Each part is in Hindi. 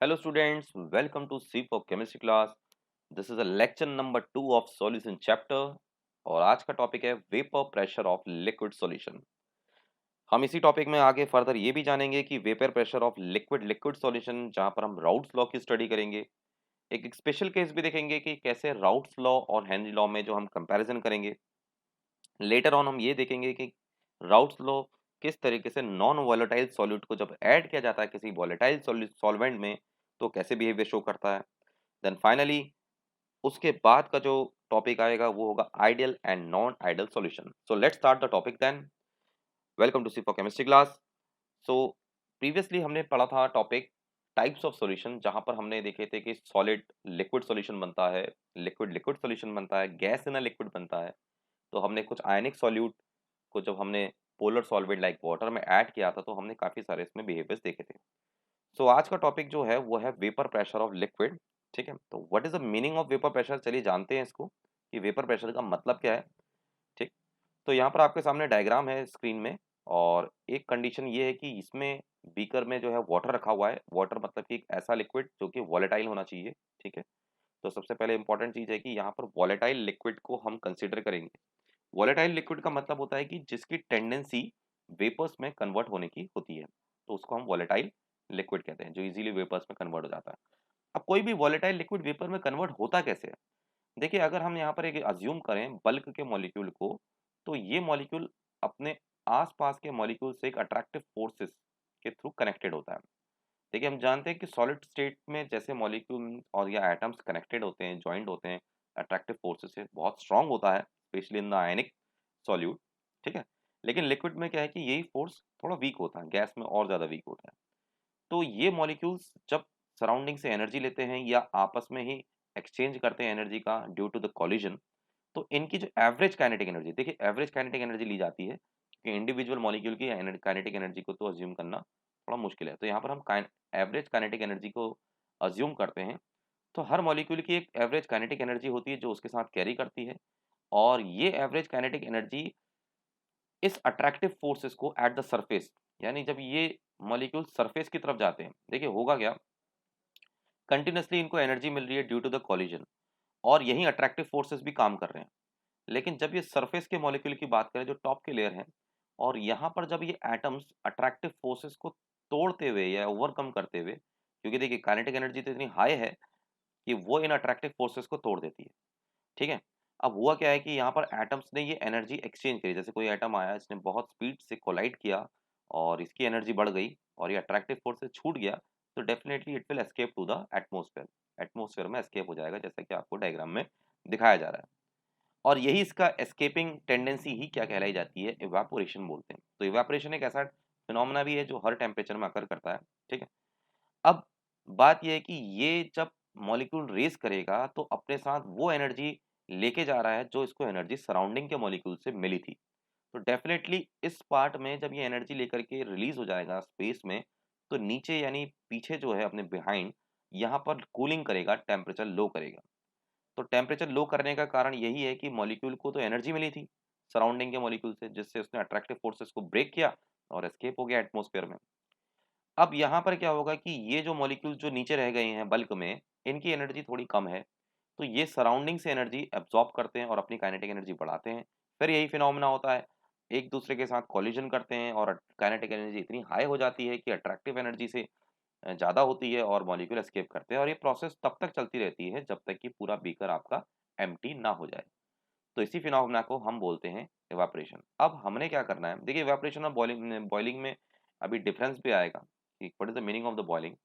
Hello students, welcome to C for Chemistry class. This is a lecture number 2 of solution chapter और आज का टॉपिक है vapour pressure of liquid solution. हम इसी टॉपिक में आगे फर्दर ये भी जानेंगे कि vapour pressure of liquid liquid solution जहाँ पर हम राउट्स लॉ की स्टडी करेंगे। एक स्पेशल केस भी देखेंगे कि कैसे राउट्स लॉ और हेनरी लॉ में जो हम कंपैरिजन करेंगे। लेटर ऑन हम ये देखेंगे कि राउट्स लॉ किस तरीके से नॉन वोलेटाइल सॉल्यूट को जब ऐड किया जाता है किसी वोलेटाइल सॉल्वेंट में तो कैसे बिहेवियर शो करता है। देन फाइनली उसके बाद का जो टॉपिक आएगा वो होगा ideal and non ideal solution. So let's start the topic then. Welcome to see for chemistry class. So previously हमने पढ़ा था टॉपिक टाइप्स ऑफ सॉल्यूशन जहां पर हमने देखे थे कि सॉलिड लिक्विड सॉल्यूशन बनता है, लिक्विड लिक्विड सॉल्यूशन बनता है, गैस इन अ लिक्विड बनता है। तो हमने कुछ आयनिक सॉल्यूट को जब हमने पोलर सॉल्वेंट लाइक वाटर में ऐड किया था तो हमने काफी सारे इसमें बिहेवियर्स देखे थे। सो आज का टॉपिक जो है वो है वेपर प्रेशर ऑफ लिक्विड। ठीक है, तो what is the meaning of vapour pressure, चलिए जानते हैं इसको कि वेपर प्रेशर का मतलब क्या है। ठीक, तो यहाँ पर आपके सामने डायग्राम है स्क्रीन में और एक कंडीशन ये है कि इसमें बीकर में जो है वाटर रखा हुआ है। वाटर मतलब कि एक ऐसा लिक्विड जो कि वॉलेटाइल होना चाहिए। ठीक है, तो सबसे पहले इंपॉर्टेंट चीज है कि यहाँ पर वॉलेटाइल लिक्विड को हम कंसिडर करेंगे। वॉलेटाइल लिक्विड का मतलब होता है कि जिसकी टेंडेंसी वेपर्स में कन्वर्ट होने की होती है, तो उसको हम वॉलेटाइल लिक्विड कहते हैं, जो इजीली वेपर्स में कन्वर्ट हो जाता है। अब कोई भी वॉलेटाइल लिक्विड वेपर में कन्वर्ट होता कैसे है? देखिए, अगर हम यहाँ पर एक अज्यूम करें बल्क के मॉलिक्यूल को, तो ये मॉलिक्यूल अपने आसपास के मॉलिक्यूल से एक अट्रैक्टिव फोर्सेस के थ्रू कनेक्टेड होता है। देखिए, हम जानते हैं कि सॉलिड स्टेट में जैसे मॉलिक्यूल और या एटम्स कनेक्टेड होते हैं, जॉइंट होते हैं अट्रैक्टिव फोर्सेस से, बहुत स्ट्रांग होता है specially in the ionic solute. ठीक है, लेकिन लिक्विड में क्या है कि यही फोर्स थोड़ा वीक होता है, गैस में और ज़्यादा वीक होता है। तो ये मॉलिक्यूल्स जब सराउंडिंग से एनर्जी लेते हैं या आपस में ही एक्सचेंज करते हैं एनर्जी का ड्यू टू द कॉलिजन, तो इनकी जो एवरेज काइनेटिक एनर्जी, देखिए एवरेज काइनेटिक एनर्जी ली जाती है कि इंडिविजुअल मॉलिक्यूल की काइनेटिक एनर्जी को तो अज्यूम करना थोड़ा मुश्किल है, तो यहाँ पर हम एवरेज काइनेटिक एनर्जी को अज्यूम करते हैं। तो हर मॉलिक्यूल की एक एवरेज काइनेटिक एनर्जी होती है जो उसके साथ कैरी करती है, और ये एवरेज काइनेटिक एनर्जी इस अट्रैक्टिव फोर्सेस को एट द सरफेस, यानी जब ये मॉलिक्यूल सरफेस की तरफ जाते हैं, देखिए होगा क्या, कंटिन्यूसली इनको एनर्जी मिल रही है ड्यू टू द कॉलिजन और यही अट्रैक्टिव फोर्सेस भी काम कर रहे हैं। लेकिन जब ये सरफेस के मॉलिक्यूल की बात करें जो टॉप के लेयर है, और यहाँ पर जब ये एटम्स अट्रैक्टिव फोर्सेस को तोड़ते हुए या ओवरकम करते हुए, क्योंकि देखिए काइनेटिक एनर्जी तो इतनी हाई है कि वो इन अट्रैक्टिव फोर्सेस को तोड़ देती है। ठीक है, अब हुआ क्या है कि यहाँ पर एटम्स ने ये एनर्जी एक्सचेंज करी, जैसे कोई एटम आया इसने बहुत स्पीड से कोलाइड किया और इसकी एनर्जी बढ़ गई और ये अट्रैक्टिव फोर्स से छूट गया, तो definitely it will escape to the atmosphere. Atmosphere में एस्केप हो जाएगा, जैसा कि आपको डायग्राम में दिखाया जा रहा है। और यही इसका एस्केपिंग टेंडेंसी ही क्या कहलाई जाती है, इवापोरेशन बोलते हैं। तो इवापोरेशन एक ऐसा फिनोमेना भी है जो हर टेम्परेचर में अकर करता है। ठीक है, अब बात ये है कि ये जब मॉलिक्यूल रेस करेगा तो अपने साथ वो एनर्जी लेके जा रहा है जो इसको एनर्जी सराउंडिंग के मॉलिक्यूल से मिली थी। तो डेफिनेटली इस पार्ट में जब ये एनर्जी लेकर के रिलीज हो जाएगा स्पेस में, तो नीचे यानी पीछे जो है अपने बिहाइंड, यहाँ पर कूलिंग करेगा, टेम्परेचर लो करेगा। तो टेम्परेचर लो करने का कारण यही है कि मॉलिक्यूल को तो एनर्जी मिली थी सराउंडिंग के मॉलिक्यूल से, जिससे उसने अट्रैक्टिव फोर्सेस को ब्रेक किया और एस्केप हो गया एटमॉस्फेयर में। अब यहाँ पर क्या होगा कि ये जो मॉलिक्यूल जो नीचे रह गए हैं बल्क में, इनकी एनर्जी थोड़ी कम है, तो ये सराउंडिंग से एनर्जी एब्जॉर्ब करते हैं और अपनी काइनेटिक एनर्जी बढ़ाते हैं। फिर यही फिनोमेना होता है, एक दूसरे के साथ कॉलिजन करते हैं और काइनेटिक एनर्जी इतनी हाई हो जाती है कि अट्रैक्टिव एनर्जी से ज़्यादा होती है और मॉलिक्यूल एस्केप करते हैं, और ये प्रोसेस तब तक चलती रहती है जब तक कि पूरा बीकर आपका एम्प्टी ना हो जाए। तो इसी फिनोमेना को हम बोलते हैं इवापोरेशन। अब हमने क्या करना है, देखिए इवापोरेशन और बॉइलिंग बॉइलिंग में अभी डिफरेंस भी आएगा कि what is the meaning of the boiling.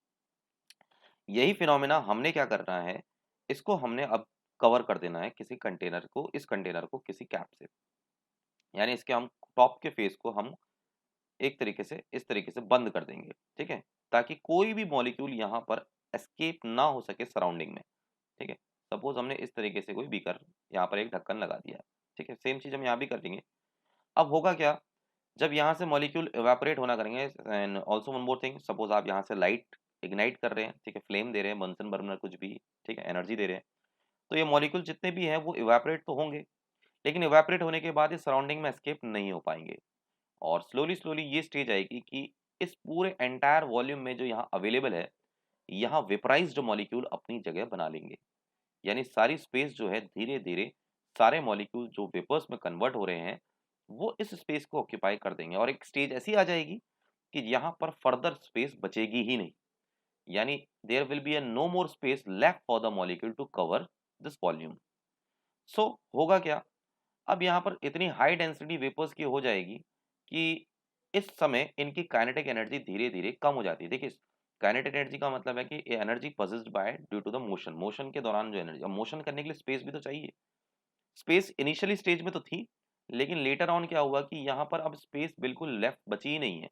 यही फिनोमेना हमने क्या करना है, इसको हमने अब कवर कर देना है किसी कंटेनर को, इस कंटेनर को किसी कैप से, यानी इसके हम टॉप के फेस को हम एक तरीके से इस तरीके से बंद कर देंगे। ठीक है, ताकि कोई भी मॉलिक्यूल यहाँ पर एस्केप ना हो सके सराउंडिंग में। ठीक है, सपोज हमने इस तरीके से कोई बीकर यहाँ पर एक ढक्कन लगा दिया है। ठीक है, सेम चीज हम यहाँ भी कर देंगे। अब होगा क्या, जब यहाँ से मॉलिक्यूल इवेपोरेट होना करेंगे, and also one more thing, suppose आप यहाँ से लाइट इग्नाइट कर रहे हैं, ठीक है, फ्लेम दे रहे हैं, बंसन बर्नर कुछ भी, ठीक है, एनर्जी दे रहे हैं, तो ये मॉलिक्यूल जितने भी हैं वो इवेपोरेट तो होंगे, लेकिन इवेपोरेट होने के बाद ये सराउंडिंग में एस्केप नहीं हो पाएंगे। और स्लोली स्लोली ये स्टेज आएगी कि इस पूरे एंटायर वॉल्यूम में जो यहाँ अवेलेबल है, यहाँ वेपराइज्ड मॉलिक्यूल अपनी जगह बना लेंगे। यानी सारी स्पेस जो है धीरे धीरे सारे मॉलिक्यूल जो वेपर्स में कन्वर्ट हो रहे हैं वो इस स्पेस को ऑक्यूपाई कर देंगे और एक स्टेज ऐसी आ जाएगी कि यहाँ पर फर्दर स्पेस बचेगी ही नहीं। यानी there will be a no more space left for the molecule to cover this volume. So होगा क्या, अब यहाँ पर इतनी हाई डेंसिटी वेपर्स की हो जाएगी कि इस समय इनकी काइनेटिक एनर्जी धीरे धीरे कम हो जाती है। देखिए काइनेटिक एनर्जी का मतलब है कि energy possessed by due to the motion, motion के दौरान जो एनर्जी, अब मोशन करने के लिए स्पेस भी तो चाहिए। स्पेस इनिशियली स्टेज में तो थी, लेकिन लेटर ऑन क्या हुआ कि यहाँ पर अब स्पेस बिल्कुल लेफ्ट बची ही नहीं है,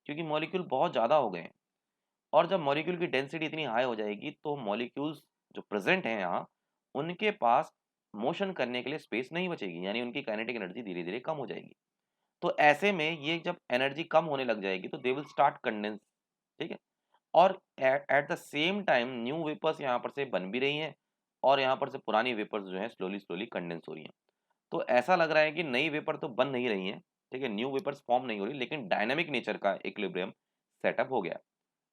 क्योंकि मॉलिक्यूल बहुत ज़्यादा हो गए हैं। और जब मॉलिक्यूल की डेंसिटी इतनी हाई हो जाएगी तो मॉलिक्यूल्स जो प्रेजेंट हैं यहाँ, उनके पास मोशन करने के लिए स्पेस नहीं बचेगी, यानी उनकी काइनेटिक एनर्जी धीरे धीरे कम हो जाएगी। तो ऐसे में ये जब एनर्जी कम होने लग जाएगी तो दे विल स्टार्ट कंडेंस। ठीक है, और at the same time new vapours यहाँ पर से बन भी रही हैं और यहाँ पर से पुरानी वेपर्स जो है स्लोली स्लोली कंडेंस हो रही हैं। तो ऐसा लग रहा है कि नई वेपर तो बन नहीं रही हैं, ठीक है, न्यू वेपर्स फॉर्म नहीं हो रही, लेकिन डायनामिक नेचर का इक्विलिब्रियम सेटअप हो गया।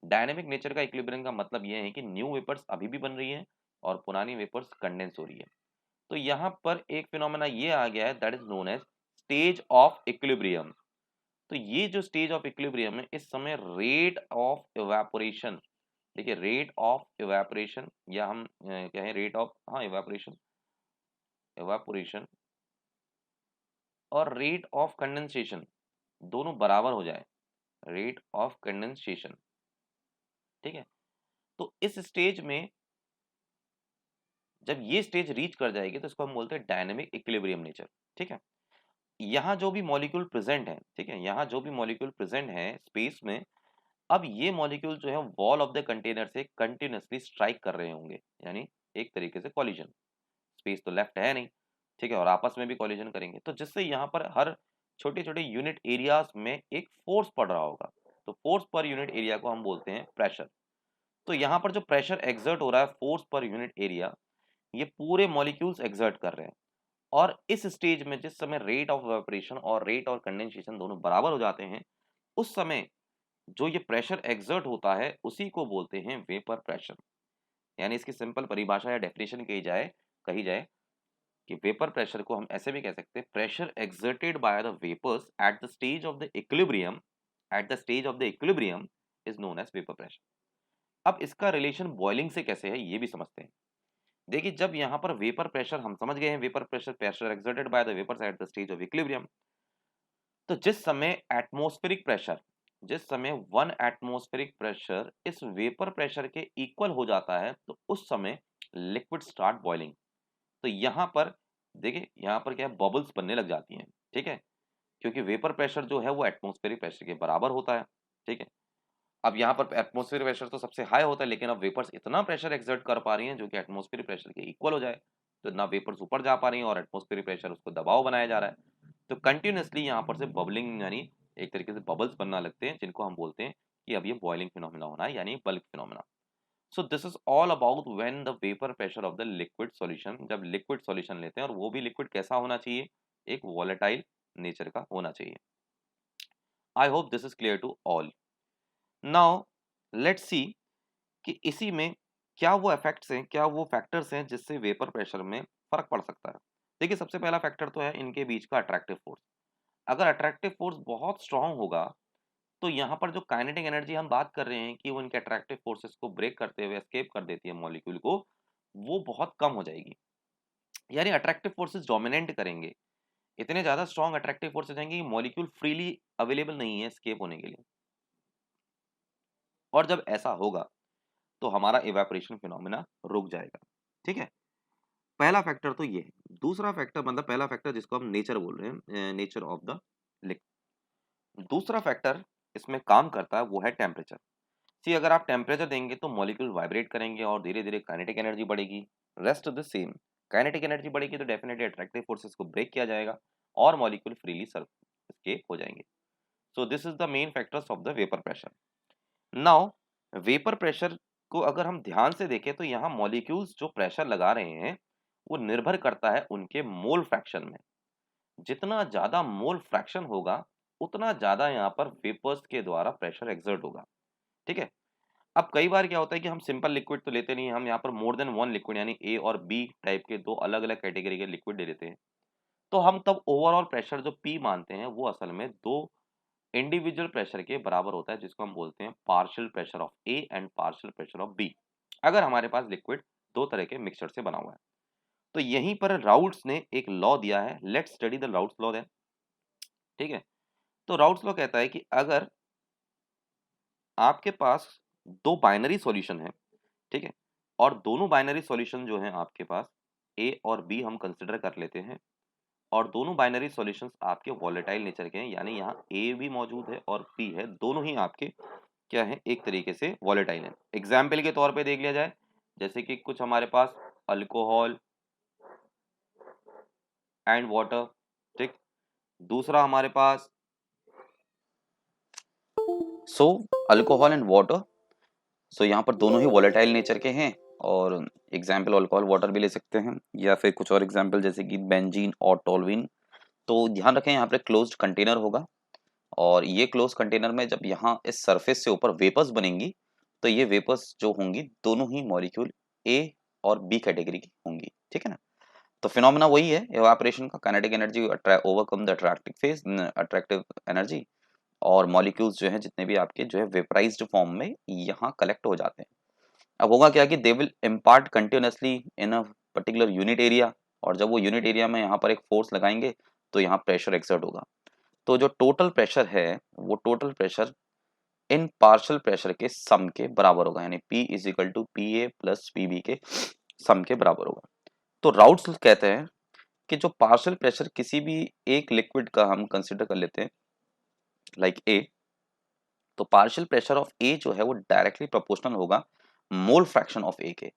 डायनामिक नेचर का इक्विलिब्रियम का मतलब ये है कि न्यू वेपर्स अभी भी बन रही हैं और पुरानी वेपर्स कंडेंस हो रही है। तो यहाँ पर एक फिनोमेना ये आ गया है that is known as stage of equilibrium. तो ये जो स्टेज ऑफ इक्विलिब्रियम है इस समय रेट ऑफ इवेपोरेशन, देखिए रेट ऑफ इवेपोरेशन या हम क्या है रेट ऑफ, हाँ इवेपोरेशन, इवेपोरेशन और रेट ऑफ कंडेंसेशन दोनों बराबर हो जाए, रेट ऑफ कंडेंसेशन। ठीक है, तो इस स्टेज में जब ये स्टेज रीच कर जाएगी तो इसको हम बोलते हैं डायनेमिक इक्विलिब्रियम नेचर। ठीक है, यहाँ जो भी मॉलिक्यूल प्रेजेंट है, ठीक है, यहाँ जो भी मॉलिक्यूल प्रेजेंट है स्पेस में, अब ये मॉलिक्यूल जो है वॉल ऑफ द कंटेनर से कंटिन्यूअसली स्ट्राइक कर रहे होंगे, यानी एक तरीके से कॉलिजन। स्पेस तो लेफ्ट है नहीं, ठीक है, और आपस में भी कॉलिजन करेंगे तो जिससे यहाँ पर हर छोटे छोटे यूनिट एरियाज में एक फोर्स पड़ रहा होगा। तो फोर्स पर यूनिट एरिया को हम बोलते हैं प्रेशर। तो यहाँ पर जो प्रेशर एक्सर्ट हो रहा है फोर्स पर यूनिट एरिया, ये पूरे मॉलिक्यूल्स एक्सर्ट कर रहे हैं। और इस स्टेज में जिस समय रेट ऑफ इवेपोरेशन और रेट और कंडेंसेशन दोनों बराबर हो जाते हैं, उस समय जो ये प्रेशर एक्सर्ट होता है उसी को बोलते हैं वेपर प्रेशर। यानी इसकी सिंपल परिभाषा या डेफिनेशन कही जाए कि वेपर प्रेशर को हम ऐसे भी कह सकते हैं, pressure exerted by the vapours at the stage of the equilibrium, at the stage of the equilibrium is known as vapour pressure. अब इसका रिलेशन बॉइलिंग से कैसे है ये भी समझते हैं। देखिए जब यहाँ पर वेपर प्रेशर हम समझ गए हैं, vapour pressure pressure exerted by the vapours at the stage of equilibrium. तो जिस समय एटमॉस्फेरिक प्रेशर, जिस समय वन एटमॉस्फेरिक प्रेशर इस वेपर प्रेशर के इक्वल हो जाता है तो उस समय लिक्विड स्टार्ट बॉइलिंग। तो यहाँ पर देखिए यहाँ पर क्या है, बबल्स बनने लग जाती हैं। ठीक है, क्योंकि वेपर प्रेशर जो है वो एटमॉस्फेरिक प्रेशर के बराबर होता है। ठीक है, अब यहाँ पर एटमॉस्फेरिक प्रेशर तो सबसे हाई होता है, लेकिन अब वेपर्स इतना प्रेशर एक्सर्ट कर पा रही हैं जो कि एटमॉस्फेरिक प्रेशर के इक्वल हो जाए। तो ना वेपर्स ऊपर जा पा रही हैं और एटमॉस्फेरिक प्रेशर उसको दबाव बनाया जा रहा है। तो कंटिन्यूअसली यहाँ पर से बबलिंग यानी एक तरीके से बबल्स बनना लगते हैं, जिनको हम बोलते हैं कि अब ये बॉइलिंग फिनोमेना होना है, यानी bulk phenomena. So this is all about when the vapour pressure of the liquid solution, जब लिक्विड सॉल्यूशन लेते हैं और वो भी लिक्विड कैसा होना चाहिए, एक वॉलेटाइल नेचर का होना चाहिए। I hope this is clear to all. Now let's see कि इसी में क्या वो इफेक्ट्स हैं, क्या वो फैक्टर्स हैं जिससे वेपर प्रेशर में फर्क पड़ सकता है। देखिए सबसे पहला फैक्टर तो है इनके बीच का अट्रैक्टिव फोर्स। अगर अट्रैक्टिव फोर्स बहुत स्ट्रांग होगा तो यहाँ पर जो काइनेटिक एनर्जी हम बात कर रहे हैं कि वो इनके अट्रैक्टिव फोर्सेस को ब्रेक करते हुए एस्केप कर देती है मॉलिक्यूल को, वो बहुत कम हो जाएगी। यानी अट्रैक्टिव फोर्सेस डोमिनेट करेंगे, इतने ज्यादा स्ट्रांग अट्रैक्टिव फोर्सेस रहेंगे कि मॉलिक्यूल फ्रीली अवेलेबल नहीं है एस्केप होने के लिए। और जब ऐसा होगा तो हमारा इवेपोरेशन फिनोमेना रुक जाएगा। ठीक है, पहला फैक्टर तो ये है। दूसरा फैक्टर मतलब पहला फैक्टर जिसको हम नेचर बोल रहे हैं, नेचर ऑफ द लिक्विड। दूसरा फैक्टर इसमें काम करता है वो है टेम्परेचर। सी अगर आप टेम्परेचर देंगे तो मॉलिक्यूल वाइब्रेट करेंगे और धीरे धीरे काइनेटिक एनर्जी बढ़ेगी। Rest the same, kinetic energy बढ़ेगी तो डेफिनेटली अट्रैक्टिव फोर्सेस को ब्रेक किया जाएगा और मॉलिक्यूल फ्रीली सर्फ एस्केप हो जाएंगे। सो this is the main factors of the vapour pressure. Now vapour pressure को अगर हम ध्यान से देखें तो यहाँ मॉलिक्यूल्स जो प्रेशर लगा रहे हैं वो निर्भर करता है उनके मोल फ्रैक्शन में। जितना ज्यादा मोल फ्रैक्शन होगा उतना ज्यादा यहाँ पर वेपर्स के द्वारा प्रेशर एक्सर्ट होगा। ठीक है, अब कई बार क्या होता है कि हम सिंपल लिक्विड तो लेते नहीं हैं, हम यहाँ पर मोर देन वन लिक्विड यानी ए और बी टाइप के दो अलग अलग कैटेगरी के लिक्विड ले लेते हैं। तो हम तब ओवरऑल प्रेशर जो पी मानते हैं वो असल में दो इंडिविजुअल प्रेशर के बराबर होता है, जिसको हम बोलते हैं partial pressure of A and partial pressure of B, अगर हमारे पास लिक्विड दो तरह के मिक्सचर से बना हुआ है। तो यहीं पर राउल्ट्स ने एक लॉ दिया है, let's study the Raoult's law then. ठीक है, तो राउल्ट्स लॉ कहता है कि अगर आपके पास दो बाइनरी सॉल्यूशन है, ठीक है, और दोनों बाइनरी सॉल्यूशन जो हैं आपके पास ए और बी हम कंसिडर कर लेते हैं, और दोनों बाइनरी सॉल्यूशंस आपके वॉलेटाइल नेचर के हैं, यानी यहाँ ए भी मौजूद है और बी है, दोनों ही आपके क्या है, एक तरीके से वॉलेटाइल है। एग्जाम्पल के तौर पे देख लिया जाए, जैसे कि कुछ हमारे पास अल्कोहल एंड वाटर, ठीक, दूसरा हमारे पास अल्कोहल एंड वाटर। यहाँ पर दोनों ही वॉलेटाइल नेचर के हैं, और एग्जाम्पल अल्कोहल वाटर भी ले सकते हैं, या फिर कुछ और एग्जाम्पल जैसे कि बेंजीन और टोलुइन। तो ध्यान रखें यहाँ पे क्लोज्ड कंटेनर होगा, और ये क्लोज कंटेनर में जब यहाँ इस सरफेस से ऊपर वेपर्स बनेंगी, तो ये वेपर्स जो होंगी दोनों ही मॉलिक्यूल ए और बी कैटेगरी की होंगी, ठीक है ना। तो फिनोमेना वही है इवापोरेशन का, kinetic energy overcome the attractive phase, attractive energy, और मॉलिक्यूल्स जो है जितने भी आपके जो है वेपराइज्ड फॉर्म में यहाँ कलेक्ट हो जाते हैं। अब होगा क्या कि they will impart continuously in a particular unit area, और जब वो यूनिट एरिया में यहाँ पर एक फोर्स लगाएंगे तो यहाँ प्रेशर एक्सर्ट होगा। तो जो टोटल प्रेशर है वो टोटल प्रेशर इन पार्शियल प्रेशर के सम के बराबर होगा, यानी P is equal to P A plus P B के सम के बराबर होगा। तो राउट्स कहते हैं कि जो पार्शियल प्रेशर किसी भी एक लिक्विड का हम कंसिडर कर लेते हैं लाइक ए, तो पार्शियल प्रेशर ऑफ ए जो है वो डायरेक्टली प्रोपोर्शनल होगा मोल फ्रैक्शन ऑफ ए के।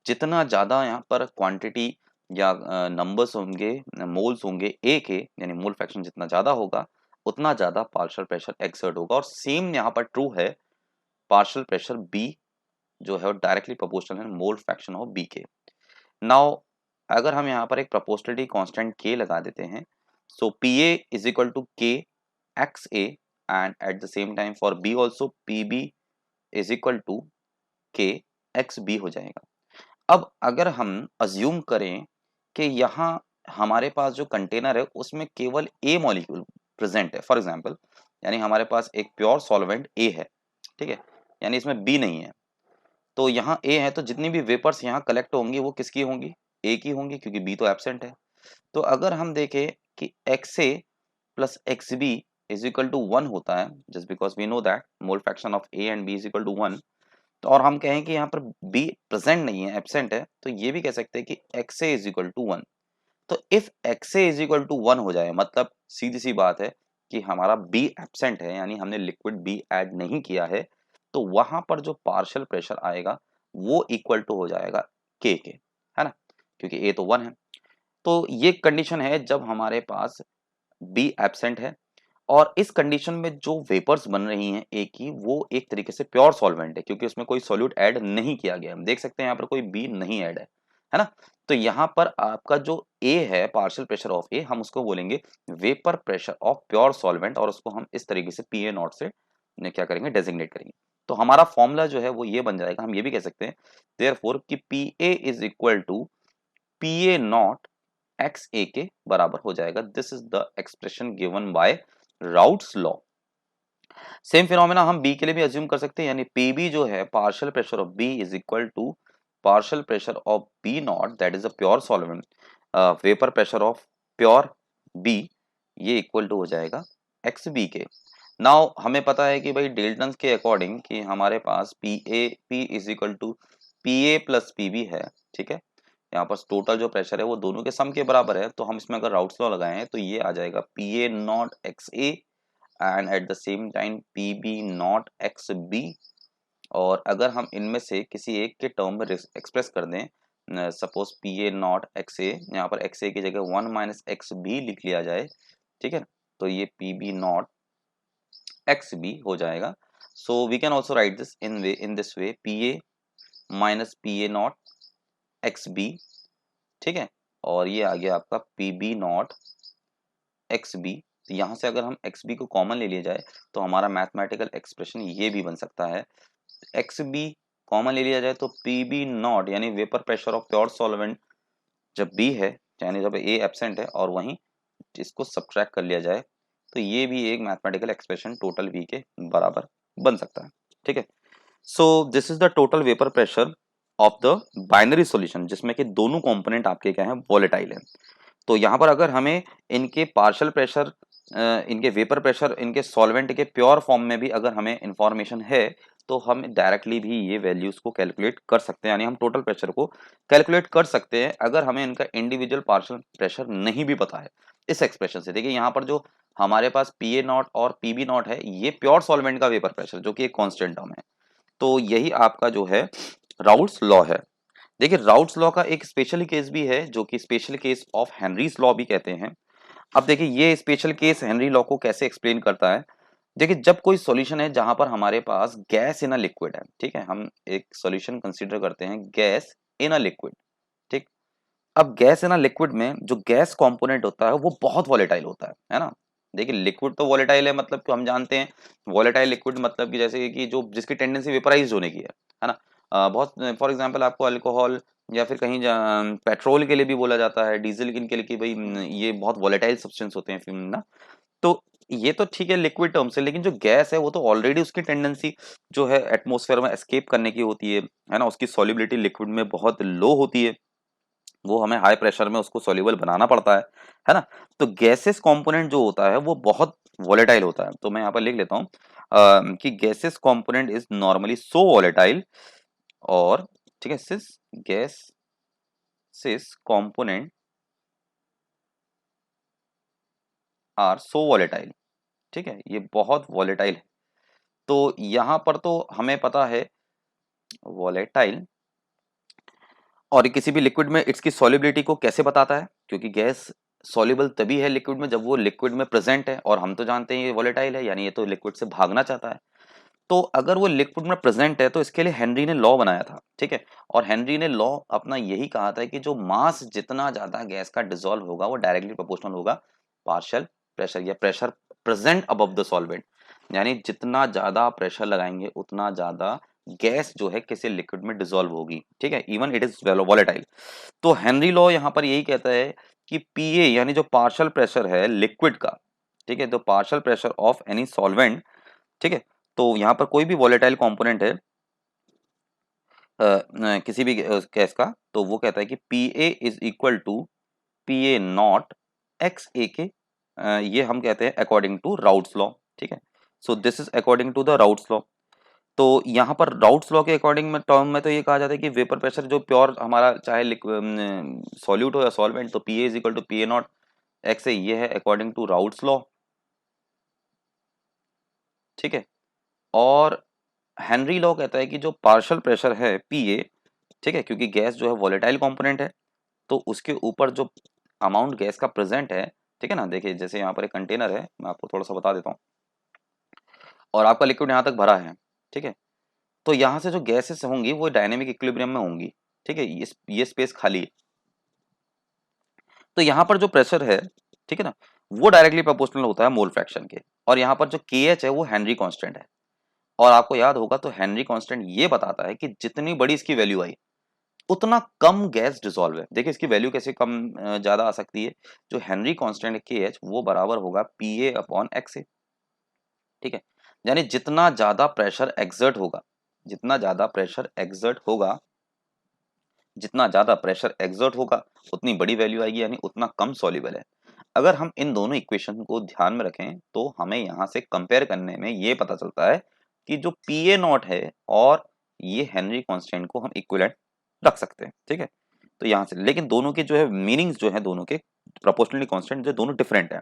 जितना ज़्यादा यहाँ पर क्वांटिटी या नंबर्स होंगे, मोल्स होंगे ए के, यानी मोल फ्रैक्शन जितना ज़्यादा होगा उतना ज़्यादा पार्शियल प्रेशर एक्सर्ट होगा। और सेम यहाँ पर ट्रू है पार्शियल प्रेशर बी जो है वो डायरेक्टली प्रोपोर्शनल है मोल फ्रैक्शन ऑफ बी के। नाउ अगर हम यहाँ पर एक प्रोपोर्शनलिटी कांस्टेंट के लगा देते हैं, so P A is equal to K X A, and at the same time for B also P B is equal to K X B हो जाएगा। अब अगर हम अज्यूम करें कि यहाँ हमारे पास जो कंटेनर है उसमें केवल ए मॉलिक्यूल प्रेजेंट है, फॉर एग्जांपल, यानी हमारे पास एक प्योर सॉल्वेंट ए है, ठीक है, यानी इसमें बी नहीं है। तो यहाँ ए है तो जितनी भी वेपर्स यहाँ कलेक्ट होंगी वो किसकी होंगी, ए की होंगी, क्योंकि बी तो एब्सेंट है। तो अगर हम देखें कि X A plus X B is equal to one होता है, just because we know that mole fraction of A and B is equal to one, तो और हम कहें कि यहाँ पर बी प्रेजेंट नहीं है, एब्सेंट है, तो ये भी कह सकते हैं कि X A is equal to one. तो if X A is equal to one हो जाए, मतलब सीधी सी बात है कि हमारा बी एब्सेंट है, यानी हमने लिक्विड बी ऐड नहीं किया है, तो वहां पर जो पार्शियल प्रेशर आएगा वो इक्वल टू हो जाएगा के, है ना, क्योंकि ए तो वन है। तो ये कंडीशन है जब हमारे पास बी एब्सेंट है, और इस कंडीशन में जो वेपर्स बन रही हैं ए की वो एक तरीके से प्योर सॉल्वेंट है, क्योंकि उसमें कोई सॉल्यूट ऐड नहीं किया गया। हम देख सकते हैं यहाँ पर कोई बी नहीं ऐड है ना। तो यहाँ पर आपका जो ए है पार्शियल प्रेशर ऑफ ए, हम उसको बोलेंगे vapour pressure of pure solvent, और उसको हम इस तरीके से पी ए नॉट से क्या करेंगे, डेजिग्नेट करेंगे। तो हमारा फॉर्मूला जो है वो ये बन जाएगा, हम ये भी कह सकते हैं देयरफॉर कि P A is equal to P A not X A के बराबर हो जाएगा। This is the expression given by Raoult's law. Same phenomena हम बी के लिए भी अज्यूम कर सकते हैं, यानी पी बी जो है partial pressure of B is equal to partial pressure of B naught, that is a pure solvent, vapour pressure of pure B, ये इक्वल टू हो जाएगा एक्स बी के। नाउ हमें पता है कि भाई डेल्टन के अकॉर्डिंग कि हमारे पास P is equal to P A plus P B है, ठीक है। यहाँ पर टोटल जो प्रेशर है वो दोनों के सम के बराबर है, तो हम इसमें अगर राउट्स लॉ लगाएं तो ये आ जाएगा P A not X A and at the same time P B not X B. और अगर हम इनमें से किसी एक के टर्म में एक्सप्रेस कर दें, suppose P A not X A, यहाँ पर एक्स ए की जगह वन माइनस एक्स बी लिख लिया जाए, ठीक है, तो ये P B not X B हो जाएगा। So we can also write this in this way P A minus P A not X B, ठीक है, और ये आ गया आपका P B not X B. तो यहाँ से अगर हम एक्स बी को कॉमन ले लिया जाए तो हमारा मैथमेटिकल एक्सप्रेशन ये भी बन सकता है एक्स बी कॉमन ले लिया जाए तो पी बी नॉट यानी vapour pressure of pure solvent जब बी है यानी जब ए एब्सेंट है और वहीं इसको सब्ट्रैक्ट कर लिया जाए तो ये भी एक मैथमेटिकल एक्सप्रेशन टोटल वी के बराबर बन सकता है। ठीक है, so this is the total vapour pressure of the binary solution जिसमें कि दोनों कंपोनेंट आपके क्या है, वोलेटाइल है। तो यहाँ पर अगर हमें इनके पार्शियल प्रेशर, इनके वेपर प्रेशर, इनके सॉल्वेंट के प्योर फॉर्म में भी अगर हमें इंफॉर्मेशन है तो हम डायरेक्टली भी ये वैल्यूज को कैलकुलेट कर सकते हैं, यानी हम टोटल प्रेशर को कैलकुलेट कर सकते हैं अगर हमें इनका इंडिविजुअल पार्शियल प्रेशर नहीं भी पता है। इस एक्सप्रेशन से देखिए यहाँ पर जो हमारे पास पी ए नॉट और पी बी नॉट है ये प्योर सॉल्वेंट का वेपर प्रेशर जो कि एक कॉन्स्टेंट टर्म है। तो यही आपका जो है राउल्ट्स लॉ है। देखिए राउल्ट्स लॉ का एक स्पेशल केस भी है जो कि special case of Henry's law भी कहते हैं। अब देखिए ये स्पेशल केस हेनरी लॉ को कैसे एक्सप्लेन करता है। देखिए जब कोई सॉल्यूशन है जहां पर हमारे पास गैस इन अ लिक्विड है, ठीक है, हम एक सॉल्यूशन कंसीडर करते हैं गैस इन अ लिक्विड। ठीक, अब गैस इन अ लिक्विड में जो गैस कंपोनेंट होता है वो बहुत वॉलेटाइल होता है ना। देखिए लिक्विड तो वॉलेटाइल है, मतलब कि हम जानते हैं वॉलेटाइल लिक्विड मतलब कि जैसे कि जो जिसकी टेंडेंसी वेपराइज होने की है ना। बहुत फॉर एग्जांपल आपको अल्कोहल या फिर कहीं पेट्रोल के लिए भी बोला जाता है, डीजल के लिए कि भाई ये बहुत वॉलेटाइल सब्सटेंस होते हैं ना। तो ये तो ठीक है लिक्विड टर्म से, लेकिन जो गैस है वो तो ऑलरेडी उसकी टेंडेंसी जो है एटमॉस्फेयर में एस्केप करने की होती है ना। उसकी सॉल्युबिलिटी लिक्विड में बहुत लो होती है, वो हमें हाई प्रेशर में उसको सॉल्युबल बनाना पड़ता है ना। तो गैसेस कंपोनेंट जो होता है वो बहुत वॉलेटाइल होता है। तो मैं यहाँ पर लिख लेता हूँ कि gases component is normally so volatile, और ठीक है this gases component are so volatile. ठीक है, ये बहुत वॉलेटाइल है। तो यहाँ पर तो हमें पता है वॉलेटाइल, और किसी भी लिक्विड में इसकी सॉल्युबिलिटी को कैसे बताता है, क्योंकि गैस सॉल्युबल तभी है लिक्विड में जब वो लिक्विड में प्रेजेंट है, और हम तो जानते हैं ये वॉलेटाइल है यानी ये तो लिक्विड से भागना चाहता है। तो अगर वो लिक्विड में प्रेजेंट है तो इसके लिए हेनरी ने लॉ बनाया था। ठीक है, और हेनरी ने लॉ अपना यही कहा था कि जो मास जितना ज्यादा गैस का डिसॉल्व होगा वो डायरेक्टली प्रोपोर्शनल होगा पार्शियल प्रेशर या pressure present above the solvent. यानी जितना ज्यादा प्रेशर लगाएंगे उतना ज्यादा गैस जो है किसी लिक्विड में डिसॉल्व होगी। ठीक है, इवन इट इज वॉलेटाइल। तो हेनरी लॉ यहाँ पर यही कहता है कि पीए यानी जो पार्शियल प्रेशर है लिक्विड का, ठीक है, तो partial pressure of any solvent, ठीक है, तो यहाँ पर कोई भी वॉलेटाइल कंपोनेंट है किसी भी गैस का, तो वो कहता है कि P A is equal to P A not X A के, ये हम कहते हैं अकॉर्डिंग टू राउट्स लॉ। ठीक है, so this is according to the Raoult's law. तो यहाँ पर राउट्स लॉ के अकॉर्डिंग में टर्म में तो ये कहा जाता है कि वेपर प्रेशर जो प्योर हमारा चाहे सॉल्यूट हो या सॉल्वेंट, तो P A is equal to P A not X A, ये है अकॉर्डिंग टू राउट्स लॉ। ठीक है, और हेनरी लॉ कहता है कि जो पार्शियल प्रेशर है पी ए, ठीक है, क्योंकि गैस जो है वॉलेटाइल कंपोनेंट है तो उसके ऊपर जो अमाउंट गैस का प्रेजेंट है, ठीक है ना। देखिए जैसे यहाँ पर एक कंटेनर है, मैं आपको थोड़ा सा बता देता हूँ, और आपका लिक्विड यहाँ तक भरा है। ठीक है, तो यहाँ से जो गैसेस होंगी वो डायनेमिक इक्विलिब्रियम में होंगी। ठीक है, ये स्पेस खाली है। तो यहाँ पर जो प्रेशर है, ठीक है ना, वो डायरेक्टली प्रोपोर्शनल होता है मोल फ्रैक्शन के, और यहाँ पर जो के एच है वो हेनरी कांस्टेंट है। और आपको याद होगा तो हेनरी कांस्टेंट ये बताता है कि जितनी बड़ी इसकी वैल्यू आई उतना कम गैस डिसॉल्व है। देखिए इसकी वैल्यू कैसे कम ज्यादा आ सकती है। जो हेनरी कांस्टेंट के एच वो बराबर होगा पी ए अपॉन एक्स ए। ठीक है, यानी जितना ज्यादा प्रेशर एक्सर्ट होगा, जितना ज्यादा प्रेशर एक्सर्ट होगा, जितना ज्यादा प्रेशर एक्सर्ट होगा उतनी बड़ी वैल्यू आएगी, यानी उतना कम सॉल्युबल है। अगर हम इन दोनों इक्वेशन को ध्यान में रखें तो हमें यहाँ से कंपेयर करने में ये पता चलता है कि जो पी ए नॉट है और ये हेनरी कांस्टेंट को हम इक्विवेलेंट रख सकते हैं। ठीक है, तो यहाँ से लेकिन दोनों के जो है मीनिंग्स जो है दोनों के प्रोपोर्शनली कांस्टेंट जो दोनों डिफरेंट है।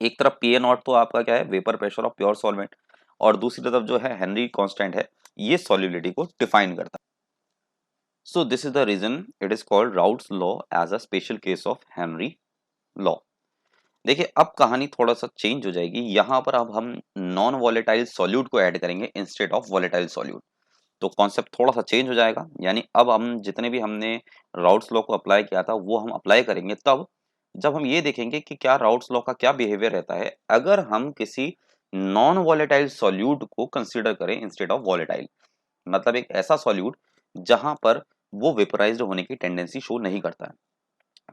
एक तरफ पी ए नॉट तो आपका क्या है vapour pressure of pure solvent, और दूसरी तरफ जो है हेनरी कांस्टेंट है ये सॉल्युबिलिटी को डिफाइन करता है। So this is the reason it is called Raoult's law as a special case of Henry law. देखिए अब कहानी थोड़ा सा चेंज हो जाएगी, यहाँ पर अब हम नॉन वॉलेटाइल सॉल्यूट को ऐड करेंगे इंस्टेड ऑफ वॉलेटाइल सॉल्यूट। तो कॉन्सेप्ट थोड़ा सा चेंज हो जाएगा, यानी अब हम जितने भी हमने राउट्स लॉ को अप्लाई किया था वो हम अप्लाई करेंगे तब जब हम ये देखेंगे कि क्या राउट्स लॉ का क्या बिहेवियर रहता है अगर हम किसी नॉन वॉलेटाइल सॉल्यूट को कंसीडर करें इंस्टेड ऑफ वॉलेटाइल। मतलब एक ऐसा सॉल्यूट जहां पर वो वेपराइज्ड होने की टेंडेंसी शो नहीं करता है।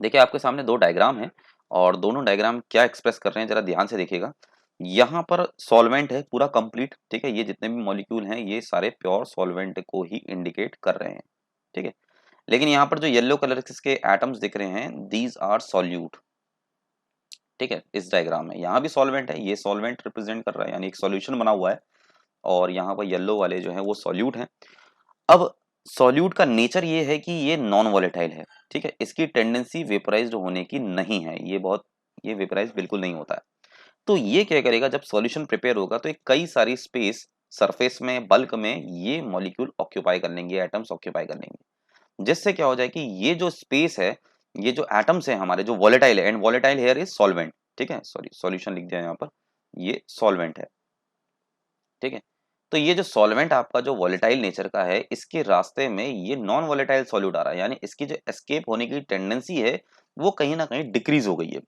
देखिए आपके सामने दो डायग्राम है और दोनों डायग्राम क्या एक्सप्रेस कर रहे हैं जरा ध्यान से देखिएगा। यहाँ पर सॉल्वेंट है पूरा कंप्लीट, ठीक है, ये जितने भी मॉलिक्यूल हैं ये सारे प्योर सॉल्वेंट को ही इंडिकेट कर रहे हैं, ठीक है। लेकिन यहाँ पर जो येलो कलर के एटम्स दिख रहे हैं दीज आर सॉल्यूट, ठीक है। इस डायग्राम में यहाँ भी सॉल्वेंट है, ये सॉल्वेंट रिप्रेजेंट कर रहा है यानी एक सॉल्यूशन बना हुआ है, और यहाँ पर येलो वाले जो है वो सॉल्यूट हैं। अब सॉल्यूट का नेचर ये है कि ये नॉन वॉलेटाइल है, ठीक है, इसकी टेंडेंसी वेपराइज्ड होने की नहीं है, ये वेपराइज बिल्कुल नहीं होता है। तो ये क्या करेगा, जब सॉल्यूशन प्रिपेयर होगा तो एक कई सारी स्पेस सरफेस में बल्क में ये मॉलिक्यूल ऑक्यूपाई कर लेंगे, एटम्स ऑक्यूपाई कर लेंगे, जिससे क्या हो जाए कि ये जो स्पेस है, ये जो एटम्स है हमारे जो वॉलेटाइल है, and volatile here is solvent, ठीक है, सॉरी सॉल्यूशन लिख दिया यहाँ पर, ये सॉल्वेंट है, ठीक है। तो ये जो सॉल्वेंट आपका जो वॉलेटाइल नेचर का है, इसके रास्ते में ये नॉन वॉलेटाइल सॉल्यूट आ रहा है, यानी इसकी जो एस्केप होने की टेंडेंसी है वो कहीं ना कहीं डिक्रीज हो गई है।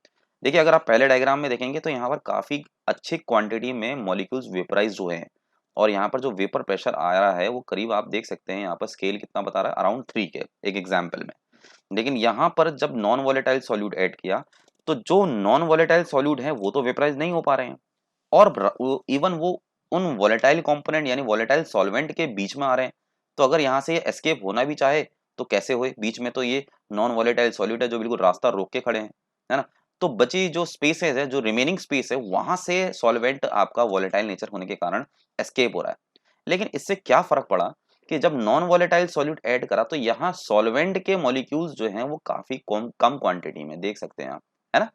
देखिए अगर आप पहले डायग्राम में देखेंगे तो यहाँ पर काफी अच्छी क्वांटिटी में मॉलिक्यूल्स वेपराइज हुए हैं, और यहाँ पर जो वेपर प्रेशर आ रहा है वो करीब आप देख सकते हैं यहाँ पर स्केल कितना बता रहा है, अराउंड 3 के एक एग्जाम्पल में। लेकिन यहाँ पर जब नॉन वॉलेटाइल सॉल्यूट ऐड किया तो जो नॉन वॉलेटाइल सॉल्यूट है वो तो वेपराइज नहीं हो पा रहे हैं, और इवन वो उन वॉलेटाइल कंपोनेंट यानी वॉलेटाइल सॉल्वेंट के बीच में आ रहे हैं। तो अगर यहाँ से ये एस्केप होना भी चाहे तो कैसे होए, बीच में तो ये नॉन वॉलेटाइल सॉल्यूट है जो बिल्कुल रास्ता रोक के खड़े हैं, है ना। तो बची जो स्पेसेस है, जो रिमेनिंग स्पेस है, वहां से सॉल्वेंट आपका वॉलेटाइल नेचर होने के कारण एस्केप हो रहा है। लेकिन इससे क्या फर्क पड़ा कि जब नॉन वॉलेटाइल सॉल्यूट ऐड करा तो यहाँ सॉल्वेंट के मॉलिक्यूल्स जो हैं वो काफी कम कम क्वांटिटी में देख सकते हैं आप, है ना।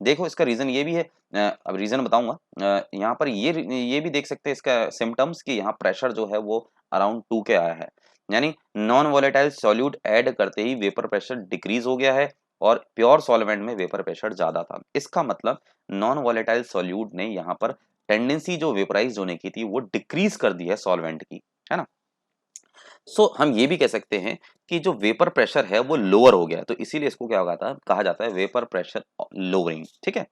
देखो इसका रीजन ये भी है, अब रीजन बताऊंगा। यहाँ पर ये भी देख सकते हैं इसका सिम्टम्स कि यहाँ प्रेशर जो है वो अराउंड 2 के आया है, यानी नॉन वॉलेटाइल सॉल्यूट ऐड करते ही वेपर प्रेशर डिक्रीज हो गया है और प्योर सॉल्वेंट में वेपर प्रेशर ज्यादा था। इसका मतलब नॉन वॉलेटाइल सॉल्यूट ने यहाँ पर टेंडेंसी जो वेपराइज होने की थी वो डिक्रीज कर दी है सॉल्वेंट की, है ना। सो हम ये भी कह सकते हैं कि जो वेपर प्रेशर है वो लोअर हो गया है, तो इसीलिए इसको क्या होगा था कहा जाता है वेपर प्रेशर लोअरिंग, ठीक है।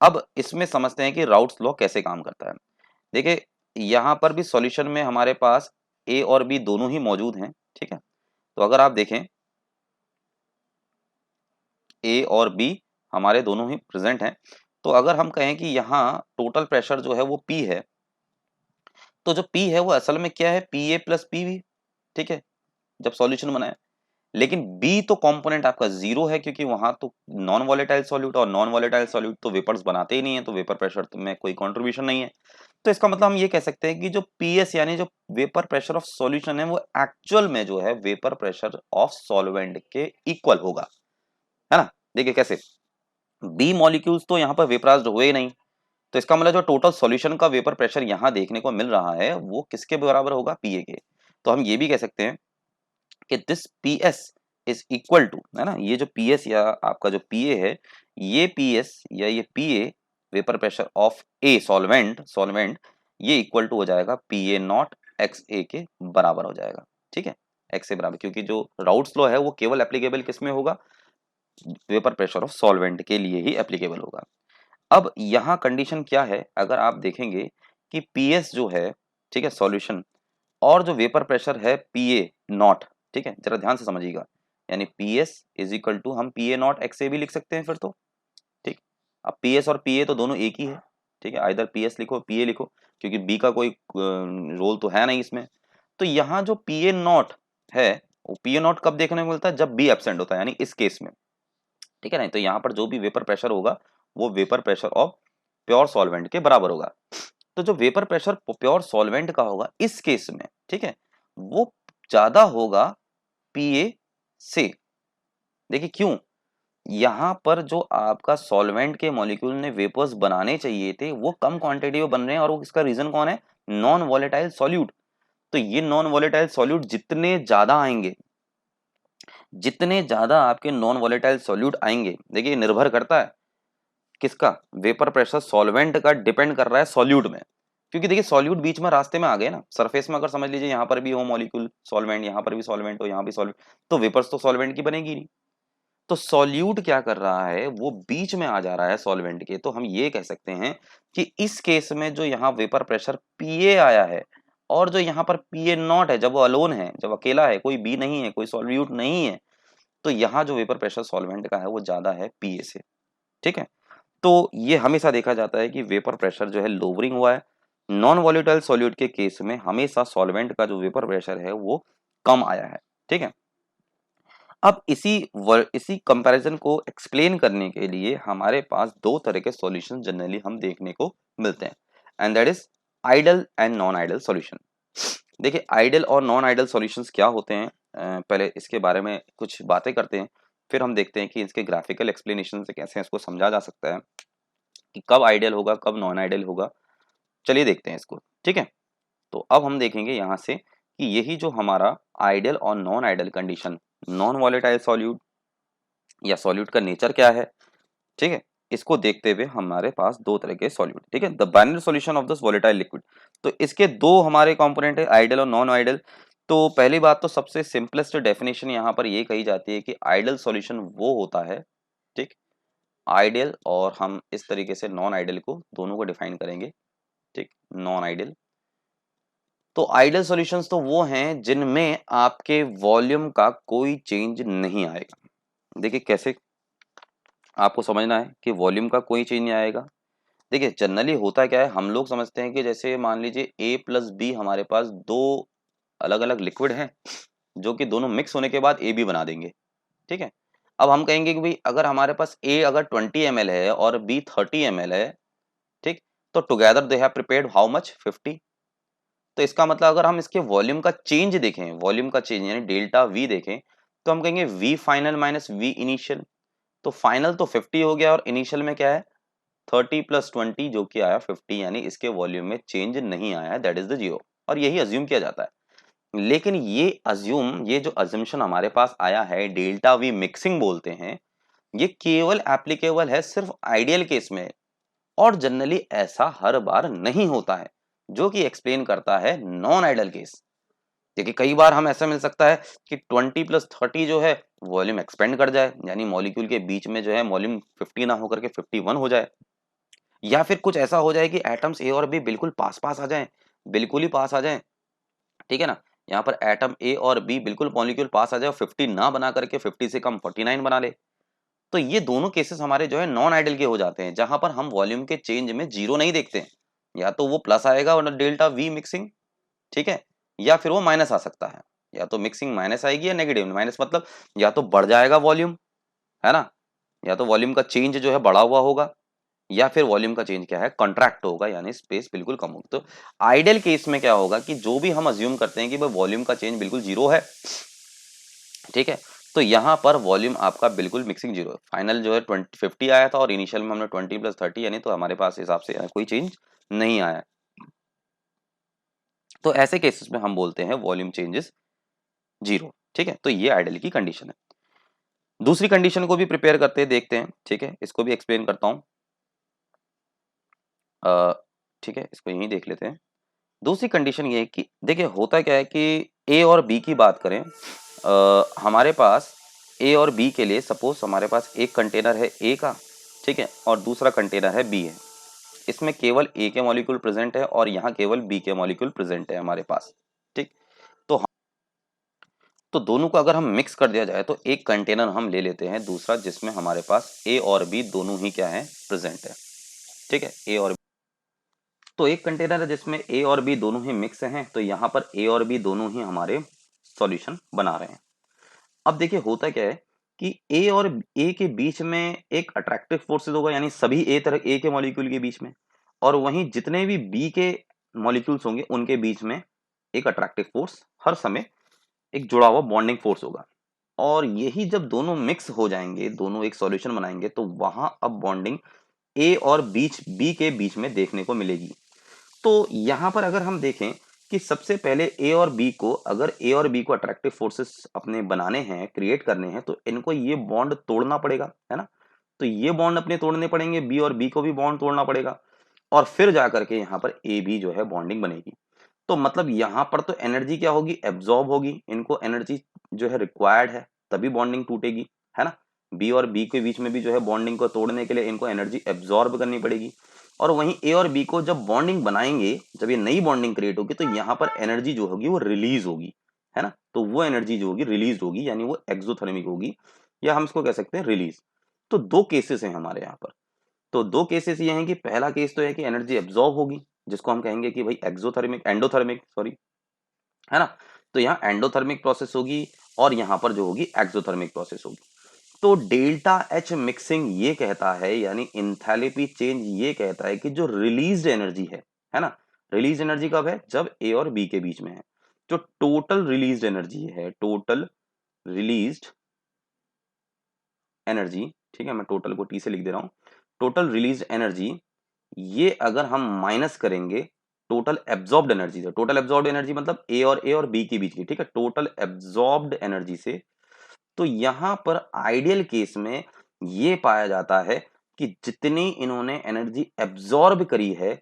अब इसमें समझते हैं कि राउट्स लॉ कैसे काम करता है। देखिए यहाँ पर भी सॉल्यूशन में हमारे पास ए और बी दोनों ही मौजूद हैं, ठीक है। तो अगर आप देखें ए और बी हमारे दोनों ही प्रेजेंट हैं, तो अगर हम कहें कि यहाँ टोटल प्रेशर जो है वो पी है, तो जो पी है वो असल में क्या है, P A plus P B, ठीक है, जब सॉल्यूशन बनाए। लेकिन बी तो कंपोनेंट आपका जीरो है क्योंकि वहां तो नॉन वॉलेटाइल सॉल्यूट, और नॉन वॉलेटाइल सॉल्यूट तो वेपर्स बनाते ही नहीं है, तो वेपर प्रेशर में कोई कंट्रीब्यूशन नहीं है। तो इसका मतलब हम ये कह सकते हैं कि जो पीएस यानी जो वेपर प्रेशर ऑफ सॉल्यूशन है वो एक्चुअल में जो है वेपर प्रेशर ऑफ सॉल्वेंट के इक्वल होगा, है ना। देखिए कैसे, बी मॉलिक्यूल्स तो यहाँ पर वेपराइज्ड हुए ही नहीं, तो इसका मतलब जो टोटल सॉल्यूशन का वेपर प्रेशर यहाँ देखने को मिल रहा है वो किसके बराबर होगा, पीए के। तो हम ये भी कह सकते हैं कि this P S is equal to, है ना, ये जो पी एस या आपका जो पी ए है, ये पी एस या ये P A vapour pressure of a solvent ये इक्वल टू हो जाएगा P A not X A के बराबर हो जाएगा, ठीक है, एक्स ए बराबर, क्योंकि जो राउट्स लॉ है वो केवल एप्लीकेबल किस में होगा, वेपर प्रेशर ऑफ सॉल्वेंट के लिए ही एप्लीकेबल होगा। अब यहाँ कंडीशन क्या है, अगर आप देखेंगे कि पी एस जो है, ठीक है, सॉल्यूशन, और जो वेपर प्रेशर है पी ए नॉट, ठीक है, जरा ध्यान से समझिएगा, यानी P S is equal to हम P A not X A भी लिख सकते हैं फिर तो, ठीक। अब पी एस और पी ए तो दोनों एक ही है, ठीक है, आइदर पी एस लिखो पी ए लिखो, क्योंकि बी का कोई रोल तो है नहीं इसमें। तो यहाँ जो पी ए नॉट है वो पी ए नॉट कब देखने को मिलता है, जब बी एब्सेंट होता है, यानी इस केस में, ठीक है ना। तो यहाँ पर जो भी वेपर प्रेशर होगा वो vapour pressure of pure solvent के बराबर होगा। तो जो वेपर प्रेशर प्योर सॉल्वेंट का होगा इस केस में, ठीक है, वो ज्यादा होगा पीए से। देखिए क्यों, यहां पर जो आपका सॉल्वेंट के मॉलिक्यूल ने वेपर्स बनाने चाहिए थे वो कम क्वांटिटी में बन रहे हैं, और इसका रीजन कौन है, नॉन वॉलेटाइल सॉल्यूट। तो ये नॉन वॉलेटाइल सॉल्यूट जितने ज्यादा आएंगे, जितने ज्यादा आपके नॉन वॉलेटाइल सॉल्यूट आएंगे, देखिए निर्भर करता है किसका, वेपर प्रेशर सॉल्वेंट का डिपेंड कर रहा है सॉल्यूट में। क्योंकि देखिए सॉल्यूट बीच में रास्ते में आ गए ना, सरफेस में अगर समझ लीजिए यहाँ पर भी हो मॉलिक्यूल सॉल्वेंट, यहाँ पर भी सॉल्वेंट हो, यहाँ भी सॉल्वेंट, तो वेपर्स तो सॉल्वेंट की बनेगी नहीं। तो सॉल्यूट क्या कर रहा है, वो बीच में आ जा रहा है सॉल्वेंट के। तो हम ये कह सकते हैं कि इस केस में जो यहाँ वेपर प्रेशर पीए आया है और जो यहाँ पर PA0 है, जब वो अलोन है, जब अकेला है, कोई बी नहीं है, कोई सॉल्यूट नहीं है, तो यहाँ जो वेपर प्रेशर सॉल्वेंट का है वो ज्यादा है PA से। ठीक है, तो ये हमेशा देखा जाता है कि वेपर प्रेशर जो है लोअरिंग हुआ है। नॉन वॉलेटाइल सॉल्यूट के केस में हमेशा सॉल्वेंट का जो वेपर प्रेशर है वो कम आया है। ठीक है, अब इसी कंपैरिजन को एक्सप्लेन करने के लिए हमारे पास दो तरह के सॉल्यूशन जनरली हम देखने को मिलते हैं, and that is ideal and non ideal solution. देखिए, आइडल और नॉन आइडल सॉल्यूशंस क्या होते हैं, पहले इसके बारे में कुछ बातें करते हैं, फिर हम देखते हैं कि इसके ग्राफिकल एक्सप्लेनेशन से कैसे इसको समझा जा सकता है कि कब आइडियल होगा, कब नॉन आइडियल होगा। चलिए देखते हैं इसको। ठीक है, तो अब हम देखेंगे यहाँ से कि यही जो हमारा आइडियल और non ideal condition, non volatile solute या सॉल्यूट का नेचर क्या है। ठीक है, इसको देखते हुए हमारे पास दो तरह के सॉल्यूट, ठीक है, the binary solution of this volatile liquid. तो इसके दो हमारे कंपोनेंट है, आइडियल और नॉन आइडियल। तो पहली बात तो सबसे सिंपलेस्ट डेफिनेशन यहाँ पर ये कही जाती है कि आइडियल सॉल्यूशन वो होता है, ठीक, आइडियल, और हम इस तरीके से नॉन आइडियल को दोनों को डिफाइन करेंगे। ठीक, नॉन आइडियल, तो आइडियल सॉल्यूशंस तो वो हैं जिनमें आपके वॉल्यूम का कोई चेंज नहीं आएगा। देखिए कैसे आपको समझना है कि वॉल्यूम का कोई चेंज नहीं आएगा। देखिए जनरली होता क्या है, हम लोग समझते हैं कि जैसे मान लीजिए A प्लस बी हमारे पास दो अलग अलग लिक्विड हैं जो कि दोनों मिक्स होने के बाद AB बना देंगे। ठीक है, अब हम कहेंगे कि भाई अगर हमारे पास A अगर 20 ml है और B 30 ml है, ठीक, तो together they have prepared how much 50। तो इसका मतलब अगर हम इसके वॉल्यूम का चेंज देखें, वॉल्यूम का चेंज यानी डेल्टा V देखें, तो हम कहेंगे V final minus V initial. तो फाइनल तो 50 हो गया और इनिशियल में क्या है 30 प्लस 20 जो कि आया 50, यानी इसके वॉल्यूम में चेंज नहीं आया है, दैट इज द जीरो। और यही अज्यूम किया जाता है। लेकिन ये जो अजम्पशन हमारे पास आया है डेल्टा वी मिक्सिंग बोलते हैं, ये केवल एप्लीकेबल है सिर्फ आइडियल केस में, और जनरली ऐसा हर बार नहीं होता है, जो कि एक्सप्लेन करता है नॉन आइडियल केस। देखिए कई बार हम ऐसा मिल सकता है कि 20 प्लस 30 जो है वॉल्यूम एक्सपेंड कर जाए, यानी मॉलिक्यूल के बीच में जो है वॉल्यूम 50 ना होकर के 51 हो जाए, या फिर कुछ ऐसा हो जाए कि एटम्स ए और बी बिल्कुल पास पास आ जाएं, बिल्कुल ही पास आ जाएं। ठीक है ना, यहाँ पर एटम ए और बी बिल्कुल मॉलिक्यूल पास आ जाए और 50 ना बना करके 50 से कम 49 बना ले। तो ये दोनों केसेस हमारे जो है नॉन आइडियल के हो जाते हैं, जहां पर हम वॉल्यूम के चेंज में जीरो नहीं देखते हैं। या तो वो प्लस आएगा और डेल्टा वी मिक्सिंग, ठीक है, या फिर वो माइनस आ सकता है। या तो मिक्सिंग माइनस आएगी या नेगेटिव माइनस, मतलब या तो बढ़ जाएगा वॉल्यूम, है ना, या तो वॉल्यूम का चेंज जो है बढ़ा हुआ होगा, या फिर वॉल्यूम का चेंज क्या है कंट्रैक्ट होगा, यानी स्पेस बिल्कुल कम होगी। तो आइडियल केस में क्या होगा कि जो भी हम अज्यूम करते हैं कि भाई वॉल्यूम का चेंज बिल्कुल जीरो है, ठीक है, तो यहाँ पर वॉल्यूम आपका बिल्कुल मिक्सिंग जीरो है। फाइनल जो है 50 आया था और इनिशियल में हमने 20 प्लस 30, यानी तो हमारे पास हिसाब से कोई चेंज नहीं आया। तो ऐसे केसेस में हम बोलते हैं वॉल्यूम चेंजेस जीरो। ठीक है, तो ये आइडियल की कंडीशन है। दूसरी कंडीशन को भी प्रिपेयर करते हैं, देखते हैं। ठीक है, इसको भी एक्सप्लेन करता हूँ। ठीक है, इसको यहीं देख लेते हैं। दूसरी कंडीशन ये है कि देखिए होता क्या है कि ए और बी की बात करें, हमारे पास ए और बी के लिए सपोज हमारे पास एक कंटेनर है ए का, ठीक है, और दूसरा कंटेनर है बी है। इसमें केवल ए के मॉलिक्यूल प्रेजेंट है और यहाँ केवल बी के मॉलिक्यूल प्रेजेंट है हमारे पास। ठीक, तो तो दोनों को अगर हम मिक्स कर दिया जाए तो एक कंटेनर हम ले लेते हैं दूसरा, जिसमें हमारे पास ए और बी दोनों ही क्या है प्रेजेंट है। ठीक है, ए और तो एक कंटेनर है जिसमें ए और बी दोनों ही मिक्स हैं, तो यहाँ पर ए और बी दोनों ही हमारे सॉल्यूशन बना रहे हैं। अब देखिए होता क्या है कि ए और ए के बीच में एक अट्रैक्टिव फोर्सेस होगा, यानी सभी ए के मॉलिक्यूल के बीच में, और वहीं जितने भी बी के मॉलिक्यूल्स होंगे उनके बीच में एक अट्रैक्टिव फोर्स हर समय, एक जुड़ा हुआ बॉन्डिंग फोर्स होगा। और यही जब दोनों मिक्स हो जाएंगे, दोनों एक सॉल्यूशन बनाएंगे, तो वहां अब बॉन्डिंग ए और बी के बीच में देखने को मिलेगी। तो यहाँ पर अगर हम देखें कि सबसे पहले ए और बी को, अगर ए और बी को अट्रैक्टिव फोर्सेस अपने बनाने हैं, क्रिएट करने हैं, तो इनको ये बॉन्ड तोड़ना पड़ेगा, है ना। तो ये बॉन्ड अपने तोड़ने पड़ेंगे, बी और बी को भी बॉन्ड तोड़ना पड़ेगा, और फिर जाकर के यहाँ पर ए बी जो है बॉन्डिंग बनेगी। तो मतलब यहाँ पर तो एनर्जी क्या होगी, एब्जॉर्ब होगी, इनको एनर्जी जो है रिक्वायर्ड है, तभी बॉन्डिंग टूटेगी, है ना। बी और बी के बीच में भी जो है बॉन्डिंग को तोड़ने के लिए इनको एनर्जी एब्जॉर्ब करनी पड़ेगी। और वहीं ए और बी को जब बॉन्डिंग बनाएंगे, जब ये नई बॉन्डिंग क्रिएट होगी तो यहाँ पर एनर्जी जो होगी वो रिलीज होगी, है ना। तो वो एनर्जी जो होगी रिलीज होगी, यानी वो एक्सोथर्मिक होगी, या हम इसको कह सकते हैं रिलीज। तो दो केसेस हैं हमारे यहाँ पर। तो दो केसेस ये हैं कि पहला केस तो है कि एनर्जी एब्जॉर्ब होगी, जिसको हम कहेंगे कि भाई एक्सोथर्मिक, एंडोथर्मिक सॉरी, है ना। तो यहाँ एंडोथर्मिक प्रोसेस होगी और यहाँ पर जो होगी एक्सोथर्मिक प्रोसेस होगी। तो डेल्टा एच मिक्सिंग ये कहता है, यानी इंथैल्पी चेंज ये कहता है कि जो रिलीज्ड एनर्जी है ना, रिलीज एनर्जी कब है, जब ए और बी के बीच में है। जो टोटल रिलीज्ड एनर्जी है, टोटल रिलीज्ड एनर्जी, ठीक है, मैं टोटल को टी से लिख दे रहा हूं, टोटल रिलीज्ड एनर्जी, ये अगर हम माइनस करेंगे टोटल एब्जॉर्ब्ड एनर्जी से, टोटल एब्जॉर्ब्ड एनर्जी मतलब ए और बी के बीच की, ठीक है, टोटल एब्जॉर्ब्ड एनर्जी से, तो यहां पर आइडियल केस में ये पाया जाता है कि जितनी इन्होंने एनर्जी एब्जॉर्ब करी है,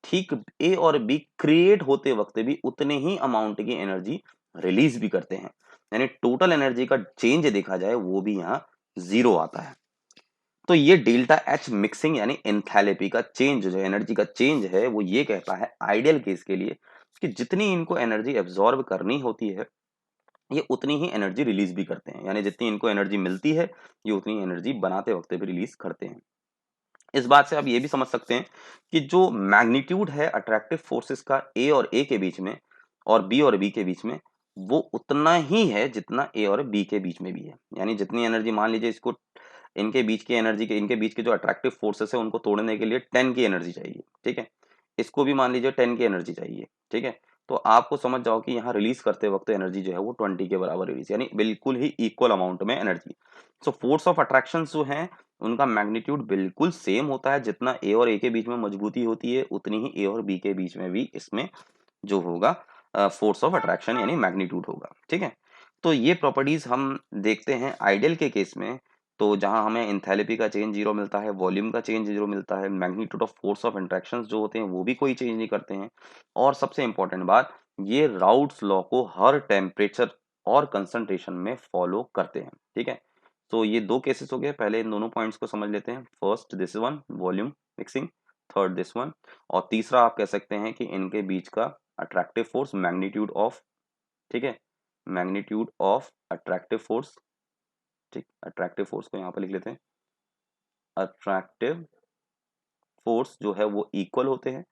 ठीक ए और बी क्रिएट होते वक्त भी उतने ही अमाउंट की एनर्जी रिलीज भी करते हैं, यानी टोटल एनर्जी का चेंज देखा जाए वो भी यहाँ जीरो आता है। तो ये डेल्टा एच मिक्सिंग यानी एंथैल्पी का चेंज, जो एनर्जी का चेंज है, वो ये कहता है आइडियल केस के लिए कि जितनी इनको एनर्जी एब्जॉर्ब करनी होती है, ये उतनी ही एनर्जी रिलीज भी करते हैं, यानी जितनी इनको एनर्जी मिलती है ये उतनी एनर्जी बनाते वक्त भी रिलीज करते हैं। इस बात से आप ये भी समझ सकते हैं कि जो मैग्नीट्यूड है अट्रैक्टिव फोर्सेस का ए के बीच में और बी के बीच में, वो उतना ही है जितना ए और बी के बीच में भी है। यानी जितनी एनर्जी, मान लीजिए इसको, इनके बीच की एनर्जी के, इनके बीच के जो अट्रैक्टिव फोर्सेस है उनको तोड़ने के लिए 10 की एनर्जी चाहिए, ठीक है, इसको भी मान लीजिए 10 की एनर्जी चाहिए, ठीक है। तो आपको समझ जाओ कि यहाँ रिलीज करते वक्त एनर्जी जो है वो 20 के बराबर रिलीज, यानी बिल्कुल ही इक्वल अमाउंट में energy. So force of attraction जो है उनका मैग्नीट्यूड बिल्कुल सेम होता है, जितना ए के बीच में मजबूती होती है उतनी ही ए और बी के बीच में भी इसमें जो होगा फोर्स ऑफ अट्रैक्शन यानी मैग्नीट्यूड होगा, ठीक है। तो ये प्रॉपर्टीज हम देखते हैं आइडियल के केस में, तो जहां हमें इंथैल्पी का चेंज जीरो मिलता है, वॉल्यूम का चेंज जीरो मिलता है, magnitude of force of interactions जो होते हैं वो भी कोई चेंज नहीं करते हैं, और सबसे इंपॉर्टेंट बात, ये राउट्स लॉ को हर टेम्परेचर और कंसंट्रेशन में फॉलो करते हैं, ठीक है। तो ये दो केसेस हो गए, पहले इन दोनों पॉइंट्स को समझ लेते हैं। First this one volume mixing, third this one, और तीसरा आप कह सकते हैं कि इनके बीच का अट्रैक्टिव फोर्स मैग्नीट्यूड ऑफ, ठीक है, मैग्नीट्यूड ऑफ अट्रैक्टिव फोर्स, ठीक, अट्रैक्टिव फोर्स को यहाँ पर लिख लेते हैं, अट्रैक्टिव फोर्स जो है वो इक्वल होते हैं।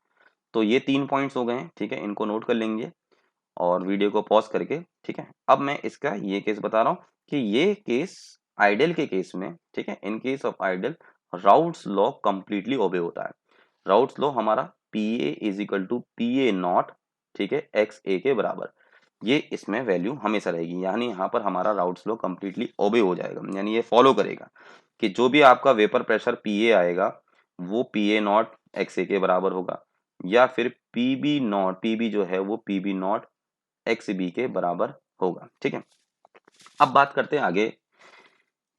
तो ये 3 पॉइंट्स हो गए हैं, ठीक है, इनको नोट कर लेंगे और वीडियो को पॉज करके, ठीक है। अब मैं इसका ये केस बता रहा हूँ कि ये केस आइडियल के केस में, ठीक है, in case of ideal Raoult's law completely obey होता है। राउट्स लॉ हमारा P A is equal to P A not, ठीक है, एक्स ए के बराबर, ये इसमें वैल्यू हमेशा रहेगी, यानी यहाँ पर हमारा राउट्स लॉ कंप्लीटली ओबे हो जाएगा, यानी ये फॉलो करेगा कि जो भी आपका वेपर प्रेशर पी ए आएगा वो P A not X A के बराबर होगा, या फिर P B naught, P B जो है वो P B not X B के बराबर होगा, ठीक है। अब बात करते हैं आगे।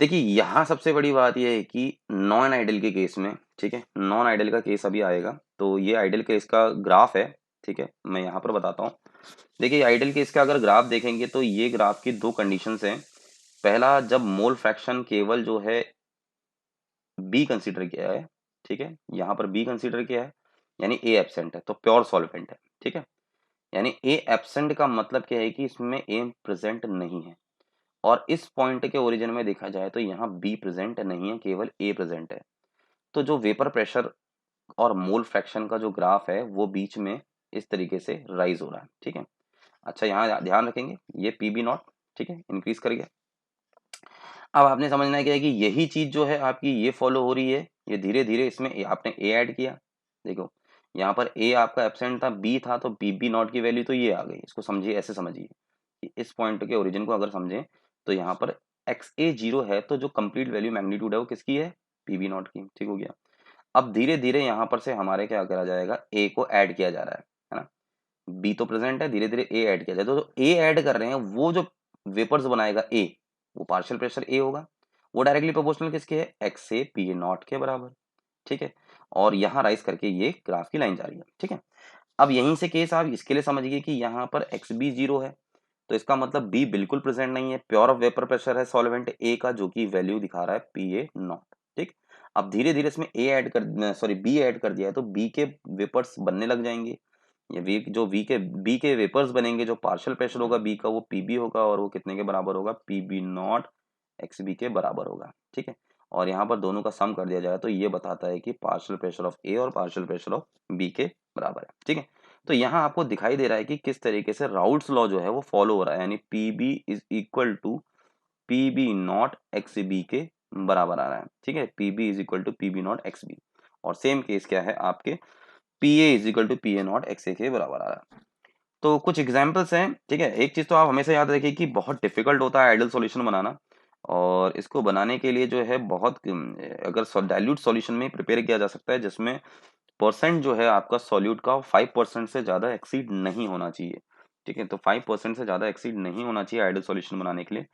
देखिए यहाँ सबसे बड़ी बात यह है कि नॉन आइडियल के केस में, ठीक है, नॉन आइडियल का केस अभी आएगा, तो ये आइडियल केस का ग्राफ है, ठीक है, मैं यहाँ पर बताता हूँ। देखिए आइडियल केस का अगर ग्राफ देखेंगे तो ये ग्राफ की दो कंडीशंस हैं। पहला, जब मोल फ्रैक्शन केवल जो है बी कंसीडर किया है, ठीक है, यहाँ पर बी कंसीडर किया है, यानी ए एब्सेंट है तो प्योर सॉल्वेंट है, ठीक है। यानी ए एब्सेंट का मतलब क्या है कि इसमें ए प्रेजेंट नहीं है, और इस पॉइंट के ओरिजिन में देखा जाए तो यहाँ बी प्रेजेंट नहीं है, केवल ए प्रेजेंट है। तो जो वेपर प्रेशर और मोल फ्रैक्शन का जो ग्राफ है वो बीच में इस तरीके से राइज हो रहा है, ठीक है। अच्छा यहाँ ध्यान रखेंगे ये पी बी नॉट, ठीक है, इंक्रीज कर गया। अब आपने समझना है क्या है कि यही चीज जो है आपकी ये फॉलो हो रही है, ये धीरे धीरे इसमें आपने ए ऐड किया, देखो यहाँ पर ए आपका एब्सेंट था, बी था, तो बी बी नॉट की वैल्यू तो ये आ गई। इसको समझिए, ऐसे समझिए कि इस पॉइंट के ओरिजिन को अगर समझें तो यहाँ पर एक्स ए जीरो है, तो जो कंप्लीट वैल्यू मैग्नीट्यूड है वो किसकी है, पी बी नॉट की, ठीक हो गया। अब धीरे धीरे यहाँ पर से हमारे क्या करा जाएगा, ए को ऐड किया जा रहा है ना, बी तो प्रेजेंट है, धीरे धीरे ए ऐड किया जाए, तो जो ए ऐड कर रहे हैं वो जो वेपर्स बनाएगा ए, वो पार्शियल प्रेशर ए होगा, वो डायरेक्टली प्रोपोर्शनल किसके है, एक्स से पी ए नॉट के बराबर, ठीक है। और यहाँ राइज करके ये ग्राफ की लाइन जा रही है, ठीक है। अब यहीं से केस आप इसके लिए समझिए कि यहाँ पर एक्स बी जीरो है, तो इसका मतलब बी बिल्कुल प्रेजेंट नहीं है, प्योर वेपर प्रेशर है सॉल्वेंट ए का, जो कि वैल्यू दिखा रहा है पी ए नॉट, ठीक। अब धीरे धीरे इसमें बी ऐड कर दिया है, तो बी के वेपर्स बनने लग जाएंगे। ये बी के वेपर्स बनेंगे, जो पार्शियल प्रेशर होगा बी का वो पीबी होगा, और वो कितने के बराबर होगा, पीबी नॉट एक्स बी के बराबर होगा। ठीक है, और यहाँ पर दोनों का सम कर दिया जाए तो ये बताता है कि पार्शियल प्रेशर ऑफ ए और पार्शियल प्रेशर ऑफ बी के बराबर है। ठीक है, तो यहाँ आपको दिखाई दे रहा है कि किस तरीके से राउल्ट्स लॉ जो है वो फॉलो हो रहा है, यानी P B is equal to P B not X B के बराबर आ रहा है। ठीक है, P B is equal to P B not X B, और सेम केस क्या है आपके, P A is equal to P A not X A के बराबर आ रहा है। तो कुछ एग्जाम्पल्स हैं। ठीक है, एक चीज तो आप हमेशा याद रखिए कि बहुत डिफिकल्ट होता है आइडियल सॉल्यूशन बनाना, और इसको बनाने के लिए जो है बहुत अगर डाइल्यूट सॉल्यूशन में प्रिपेयर किया जा सकता है, जिसमें परसेंट जो है आपका सॉल्यूट का 5% से ज़्यादा एक्सीड नहीं होना चाहिए। ठीक है, तो 5% से ज़्यादा एक्सीड नहीं होना चाहिए आइडियल सॉल्यूशन बनाने के लिए।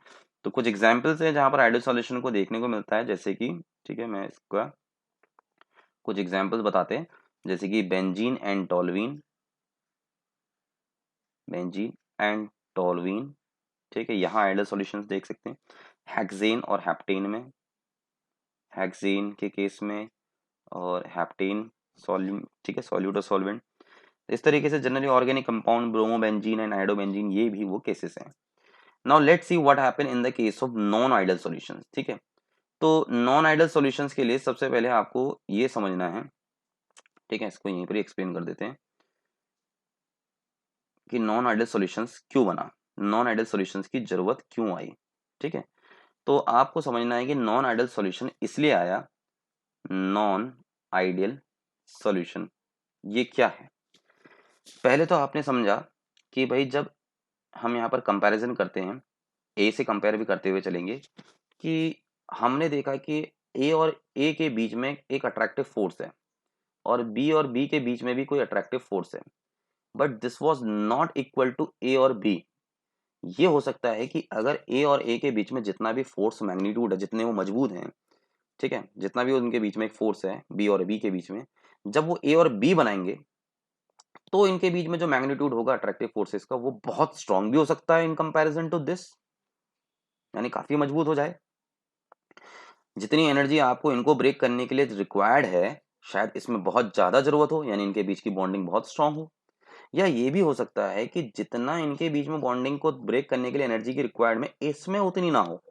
तो कुछ एग्जांपल्स हैं जहाँ पर आइडियल सॉल्यूशन को देखने को मिलता है, जैसे कि, ठीक है, मैं इसका कुछ एग्जांपल्स बताते हैं, जैसे कि benzene and toluene, benzene and toluene. ठीक है, यहाँ आइडियल सॉल्यूशंस देख सकते हैं, हेक्सेन और हेप्टेन में, हेक्सेन के केस में, और हेप्टेन सॉल्यूट, ठीक है, सॉल्यूट और सॉल्वेंट। इस तरीके से generally organic compound bromobenzene and iodobenzene, ये भी वो केसेस हैं। Now let's see what happen in the case of non ideal solutions. ठीक है, तो नॉन आइडियल सॉल्यूशंस के लिए सबसे पहले आपको ये समझना है, ठीक है, इसको यहीं पर एक्सप्लेन कर देते हैं कि नॉन आइडियल सॉल्यूशंस क्यों बना, नॉन आइडियल सॉल्यूशंस की जरूरत क्यों आई। ठीक है, तो आपको समझना है कि नॉन आइडियल सॉल्यूशन इसलिए आया, नॉन आइडियल सॉल्यूशन ये क्या है। पहले तो आपने समझा कि भाई जब हम यहाँ पर कंपैरिजन करते हैं, ए से कंपेयर भी करते हुए चलेंगे, कि हमने देखा कि ए और ए के बीच में एक अट्रैक्टिव फोर्स है, और बी के बीच में भी कोई अट्रैक्टिव फोर्स है, but this was not equal to A और बी। ये हो सकता है कि अगर ए और ए के बीच में जितना भी फोर्स मैग्नीट्यूड है, जितने वो मजबूत हैं, ठीक है, जितना भी उनके बीच में एक फोर्स है बी और बी के बीच में, जब वो ए और बी बनाएंगे, तो इनके बीच में जो मैग्नीट्यूड होगा अट्रैक्टिव फोर्सेस का, वो बहुत स्ट्रांग भी हो सकता है इन कंपैरिजन टू दिस, यानी काफी मजबूत हो जाए। जितनी एनर्जी आपको इनको ब्रेक करने के लिए रिक्वायर्ड है, शायद इसमें बहुत ज्यादा जरूरत हो, यानी इनके बीच की बॉन्डिंग बहुत स्ट्रांग हो। या ये भी हो सकता है कि जितना इनके बीच में बॉन्डिंग को ब्रेक करने के लिए एनर्जी की रिक्वायर्ड में इसमें उतनी ना हो,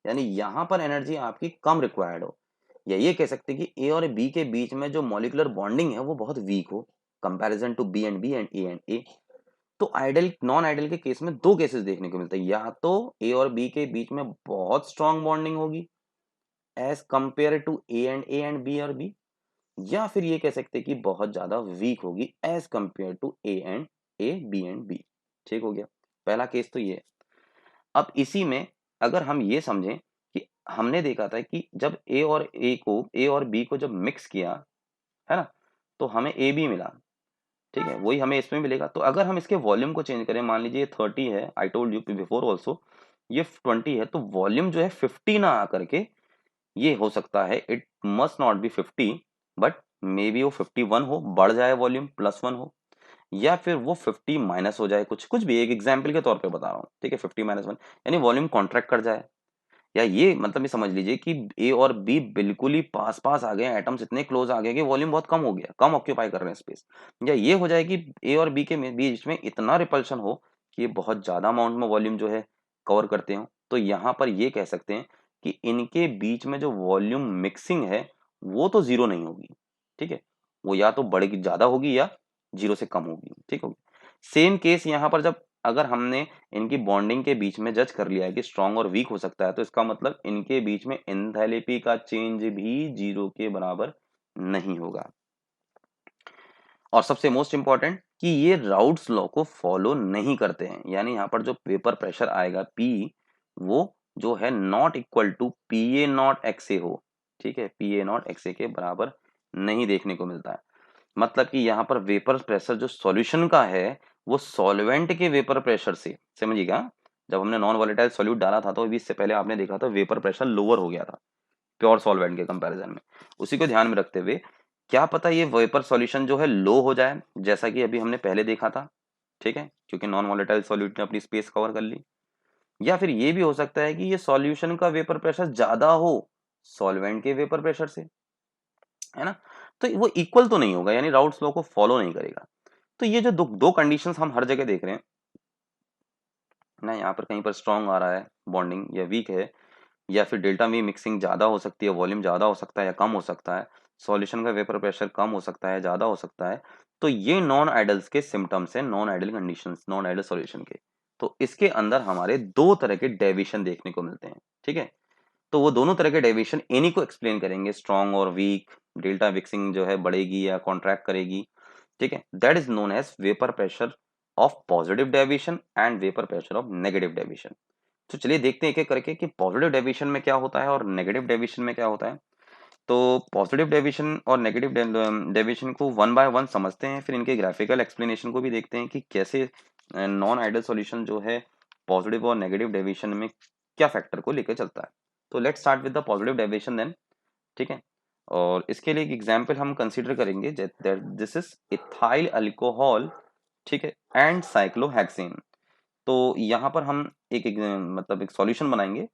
यानी यहाँ पर एनर्जी आपकी कम रिक्वायर्ड हो। या ये कह सकते हैं कि ए और बी के बीच में जो मॉलिक्यूलर बॉन्डिंग है वो बहुत वीक हो, कंपैरिजन टू बी एंड ए। तो आइडियल नॉन आइडियल के केस में दो केसेस देखने को मिलते हैं, या तो ए और बी के बीच में बहुत स्ट्रांग बॉन्डिंग होगी as compare to A and B, या फिर ये कह सकते हैं कि बहुत ज्यादा वीक होगी as compare to B and B. ठीक हो गया, पहला केस तो ये है। अब इसी में अगर हम ये समझें कि हमने देखा था कि जब ए और बी को जब मिक्स किया, है ना, तो हमें ए बी मिला। ठीक है, वही हमें इसमें मिलेगा। तो अगर हम इसके वॉल्यूम को चेंज करें, मान लीजिए 30 है, I told you before also, ये 20 है, तो वॉल्यूम जो है 50 ना आकर के ये हो सकता है, it must not be 50, but may be वो 51 हो, बढ़ जाए वॉल्यूम +1 हो, या फिर वो 50 माइनस हो जाए, कुछ कुछ भी एक एग्जाम्पल के तौर पे बता रहा हूँ। ठीक है, 50 - 1 यानी वॉल्यूम कॉन्ट्रैक्ट कर जाए। या ये मतलब ये समझ लीजिए कि ए और बी बिल्कुल ही पास पास आ गए, एटम्स इतने क्लोज आ गए कि वॉल्यूम बहुत कम हो गया, कम ऑक्यूपाई कर रहे हैं स्पेस। या ये हो जाए कि ए और बी के बीच में इतना रिपल्शन हो कि ये बहुत ज्यादा अमाउंट में वॉल्यूम जो है कवर करते हो। तो यहाँ पर ये कह सकते हैं कि इनके बीच में जो वॉल्यूम मिक्सिंग है वो तो जीरो नहीं होगी। ठीक है, वो या तो बढ़ेगी, ज्यादा होगी, या जीरो से कम होगी। ठीक होगी। सेम केस यहाँ पर जब अगर हमने इनकी बॉन्डिंग के बीच में जज कर लिया है कि स्ट्रांग और वीक हो सकता है, तो इसका मतलब इनके बीच में एंथैल्पी का चेंज भी जीरो के बराबर नहीं होगा। और सबसे मोस्ट इंपॉर्टेंट कि ये राउट्स लॉ को फॉलो नहीं करते हैं, यानी यहाँ पर जो पेपर प्रेशर आएगा पी, वो जो है not equal to P A not X A हो। ठीक है, P A not X A के बराबर नहीं देखने को मिलता है। मतलब कि यहाँ पर वेपर प्रेशर जो सॉल्यूशन का है वो सॉल्वेंट के वेपर प्रेशर से, समझिएगा, जब हमने नॉन वोलेटाइल सॉल्यूट डाला था तो अभी इससे पहले आपने देखा था वेपर प्रेशर लोअर हो गया था प्योर सॉल्वेंट के कंपैरिजन में। उसी को ध्यान में रखते हुए क्या पता ये वेपर सॉल्यूशन जो है लो हो जाए, जैसा कि अभी हमने पहले देखा था। ठीक है, क्योंकि नॉन वोलेटाइल सॉल्यूट ने अपनी स्पेस कवर कर ली। या फिर ये भी हो सकता है कि ये सॉल्यूशन का वेपर प्रेशर ज्यादा हो सॉल्वेंट के वेपर प्रेशर से। है ना? तो वो इक्वल तो नहीं होगा, यानी राउल्ट्स लॉ को फॉलो नहीं करेगा। तो ये जो दो कंडीशंस हम हर जगह देख रहे हैं ना, यहाँ पर कहीं पर स्ट्रांग आ रहा है बॉन्डिंग या वीक है, या फिर डेल्टा वी मिक्सिंग ज़्यादा हो सकती है, वॉल्यूम ज़्यादा हो सकता है या कम हो सकता है, सॉल्यूशन का वेपर प्रेशर कम हो सकता है, ज़्यादा हो सकता है। तो ये नॉन आइडल्स के सिम्टम्स हैं, non idol conditions, non ideal solution के। तो इसके अंदर हमारे दो तरह के डेविएशन देखने को मिलते हैं, ठीक है? तो वो दोनों तरह के डेविएशन इन्हीं को एक्सप्लेन करेंगे, स्ट्रॉन्ग और वीक, डेल्टा मिक्सिंग जो है बढ़ेगी या कॉन्ट्रैक्ट करेगी, ठीक है? That is known as vapour pressure of positive deviation and vapour pressure of negative deviation. तो चलिए देखते हैं एक एक करके कि पॉजिटिव डेविएशन में क्या होता है और नेगेटिव डेविएशन में क्या होता है। तो पॉजिटिव डेविएशन और नेगेटिव डेविएशन को वन बाय वन समझते हैं, फिर इनके ग्राफिकल एक्सप्लेनेशन को भी देखते हैं कि कैसे नॉन आइडल सॉल्यूशन जो है पॉजिटिव और नेगेटिव डेविएशन में क्या फैक्टर को लेकर चलता है। तो let's start with the positive deviation then, ठीक है? और इसके लिए एक एग्जांपल हम कंसीडर करेंगे, दिस इज इथाइल अल्कोहल, ठीक है, एंड साइक्लोहेक्सेन। तो यहाँ पर हम मतलब एक सॉल्यूशन बनाएंगे,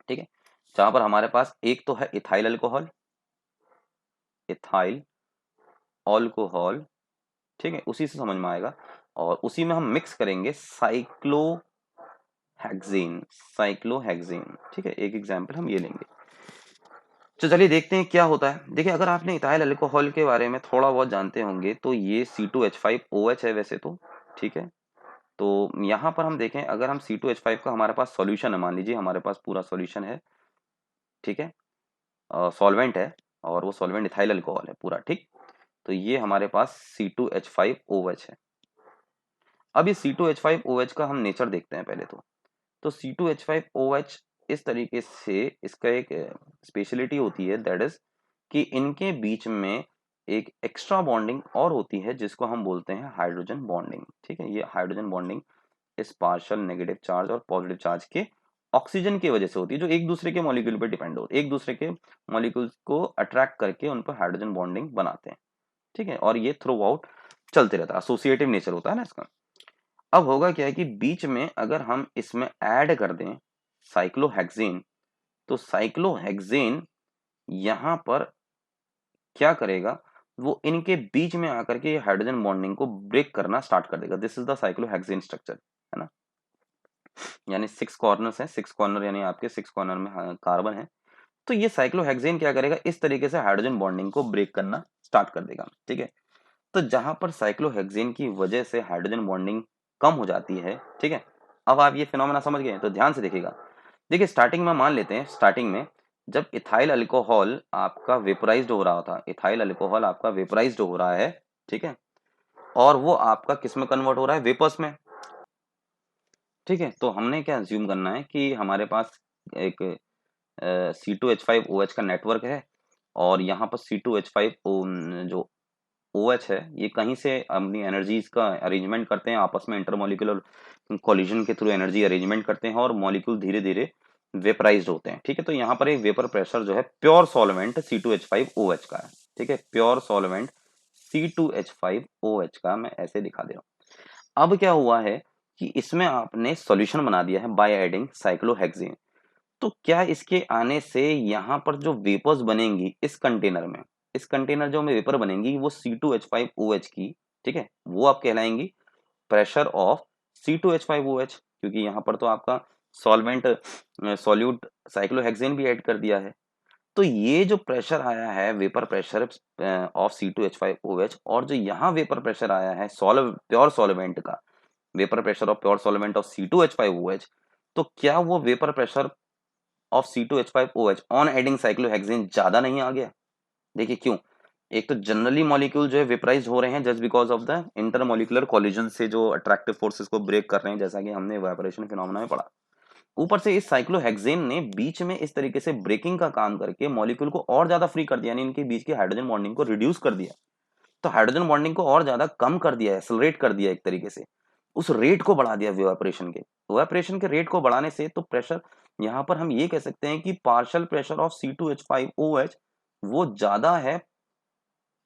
ठीक है, जहां पर हमारे पास एक तो है इथाइल अल्कोहल, इथाइल अल्कोहल, ठीक है, उसी से समझ में आएगा। और उसी में हम मिक्स करेंगे साइक्लोहेक्सेन, ठीक है, एक एग्जांपल हम ये लेंगे। तो चलिए देखते हैं क्या होता है। देखिए अगर आपने इथाइल अल्कोहल के बारे में थोड़ा बहुत जानते होंगे तो ये C2H5OH है वैसे तो, ठीक है। तो यहाँ पर हम देखें, अगर हम C2H5 का हमारे पास सॉल्यूशन है, मान लीजिए हमारे पास पूरा सॉल्यूशन है, ठीक है, सॉल्वेंट है, और वो सॉल्वेंट इथाइल अल्कोहल है पूरा, ठीक। तो ये हमारे पास C2H5OH है। अब ये C2H5OH का हम नेचर देखते हैं पहले तो C2H5OH इस तरीके से इसका एक स्पेशलिटी होती है, दैट इज कि इनके बीच में एक एक्स्ट्रा बॉन्डिंग और होती है जिसको हम बोलते हैं हाइड्रोजन बॉन्डिंग, ठीक है। ये हाइड्रोजन बॉन्डिंग इस पार्शियल नेगेटिव चार्ज और पॉजिटिव चार्ज के ऑक्सीजन की वजह से होती है, जो एक दूसरे के मॉलिक्यूल पर डिपेंड होते हैं, एक दूसरे के मॉलिक्यूल्स को अट्रैक्ट करके उन पर हाइड्रोजन बॉन्डिंग बनाते हैं, ठीक है। और ये थ्रू आउट चलते रहता है, एसोसिएटिव नेचर होता है ना इसका। अब होगा क्या है कि बीच में अगर हम इसमें ऐड कर दें साइक्लोहेक्सेन, तो साइक्लोहेक्सेन यहां पर क्या करेगा, वो इनके बीच में आकर के हाइड्रोजन बॉन्डिंग को ब्रेक करना स्टार्ट कर देगा। This is the cyclohexane structure, है ना। यानी 6 कॉर्नर्स हैं, 6 कॉर्नर यानी आपके 6 कॉर्नर में कार्बन है। तो ये साइक्लोहेक्सेन क्या करेगा, इस तरीके से हाइड्रोजन बॉन्डिंग को ब्रेक करना स्टार्ट कर देगा, ठीक है। तो जहां पर साइक्लोहेक्सेन की वजह से हाइड्रोजन बॉन्डिंग कम हो जाती है, ठीक है। अब आप ये फिनोमेना समझ गए, तो ध्यान से देखिएगा। देखिए स्टार्टिंग में मान लेते हैं, स्टार्टिंग में जब इथाइल अल्कोहल आपका वेपराइज्ड हो रहा था, इथाइल अल्कोहल आपका वेपराइज्ड हो रहा है, ठीक है, और वो आपका किस में कन्वर्ट हो रहा है, वेपर्स में, ठीक है। तो हमने क्या अज्यूम करना है कि हमारे पास एक C2H5OH का नेटवर्क है, और यहाँ पर C2H5O जो OH है, ये कहीं से अपनी एनर्जीज का अरेंजमेंट करते हैं, आपस में इंटरमॉलिक्यूलर कोलिजन के थ्रू एनर्जी अरेंजमेंट करते हैं, और मॉलिक्यूल धीरे धीरे वेपराइज्ड होते हैं, ठीक है। तो यहाँ पर एक वेपर प्रेशर जो है प्योर सॉल्वेंट C2H5OH का है, ठीक है, प्योर सॉल्वेंट C2H5OH का मैं ऐसे दिखा दे रहा हूँ। अब क्या हुआ है कि इसमें आपने सॉल्यूशन बना दिया है बाय एडिंग साइक्लोहेक्सेन। तो क्या इसके आने से यहाँ पर जो वेपर्स बनेंगी इस कंटेनर में, इस कंटेनर जो में वेपर बनेंगी वो C2H5OH की, ठीक है, वो आप कहलाएंगी प्रेशर ऑफ C2H5OH, क्योंकि यहाँ पर तो आपका सॉल्वेंट सॉल्यूट साइक्लोहेक्सेन भी ऐड कर दिया है। तो ये जो प्रेशर आया है वेपर प्रेशर ऑफ C2H5OH, और जो यहाँ वेपर प्रेशर आया है प्योर सॉल्वेंट का, vapour pressure of pure solvent of C2H5OH, तो क्या वो vapour pressure of C2H5OH on adding cyclohexane ज्यादा नहीं आ गया? देखिए क्यों। एक तो जनरली मॉलिक्यूल जो है वेपराइज हो रहे हैं just because of the intermolecular collision से, जो अट्रैक्टिव फोर्सेस को ब्रेक कर रहे हैं, जैसा कि हमने इवेपोरेशन फिनोमेना में पढ़ा। ऊपर से इस साइक्लोहेक्सेन ने बीच में इस तरीके से ब्रेकिंग का काम करके मॉलिक्यूल को और ज्यादा फ्री कर दिया, यानी इनके बीच की हाइड्रोजन बॉन्डिंग को रिड्यूस कर दिया। तो हाइड्रोजन बॉन्डिंग को और ज्यादा कम कर दिया, एक्सेलरेट कर दिया एक तरीके से, उस रेट को बढ़ा दिया इवेपोरेशन के रेट को बढ़ाने से। तो प्रेशर यहाँ पर हम ये कह सकते हैं कि पार्शियल प्रेशर ऑफ C2H5OH वो ज्यादा है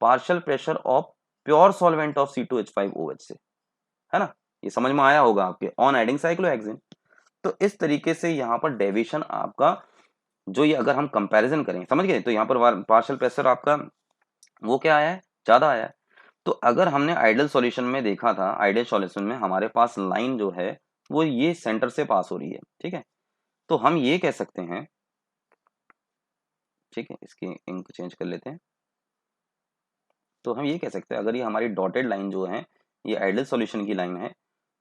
partial pressure of pure solvent of C2H5OH से, है ना। ये समझ में आया होगा आपके ऑन एडिंग साइक्लोहेक्सेन। तो इस तरीके से यहाँ पर डेविएशन आपका जो ये अगर हम कंपैरिजन करें, समझ गए, तो यहाँ पर पार्शियल प्रेशर आपका वो क्या आया है, ज्यादा आया है। तो अगर हमने आइडियल सॉल्यूशन में देखा था, आइडियल सॉल्यूशन में हमारे पास लाइन जो है वो ये सेंटर से पास हो रही है, ठीक है। तो हम ये कह सकते हैं, ठीक है, इसकी इंक चेंज कर लेते हैं। तो हम ये कह सकते हैं, अगर ये हमारी डॉटेड लाइन जो है ये आइडियल सॉल्यूशन की लाइन है,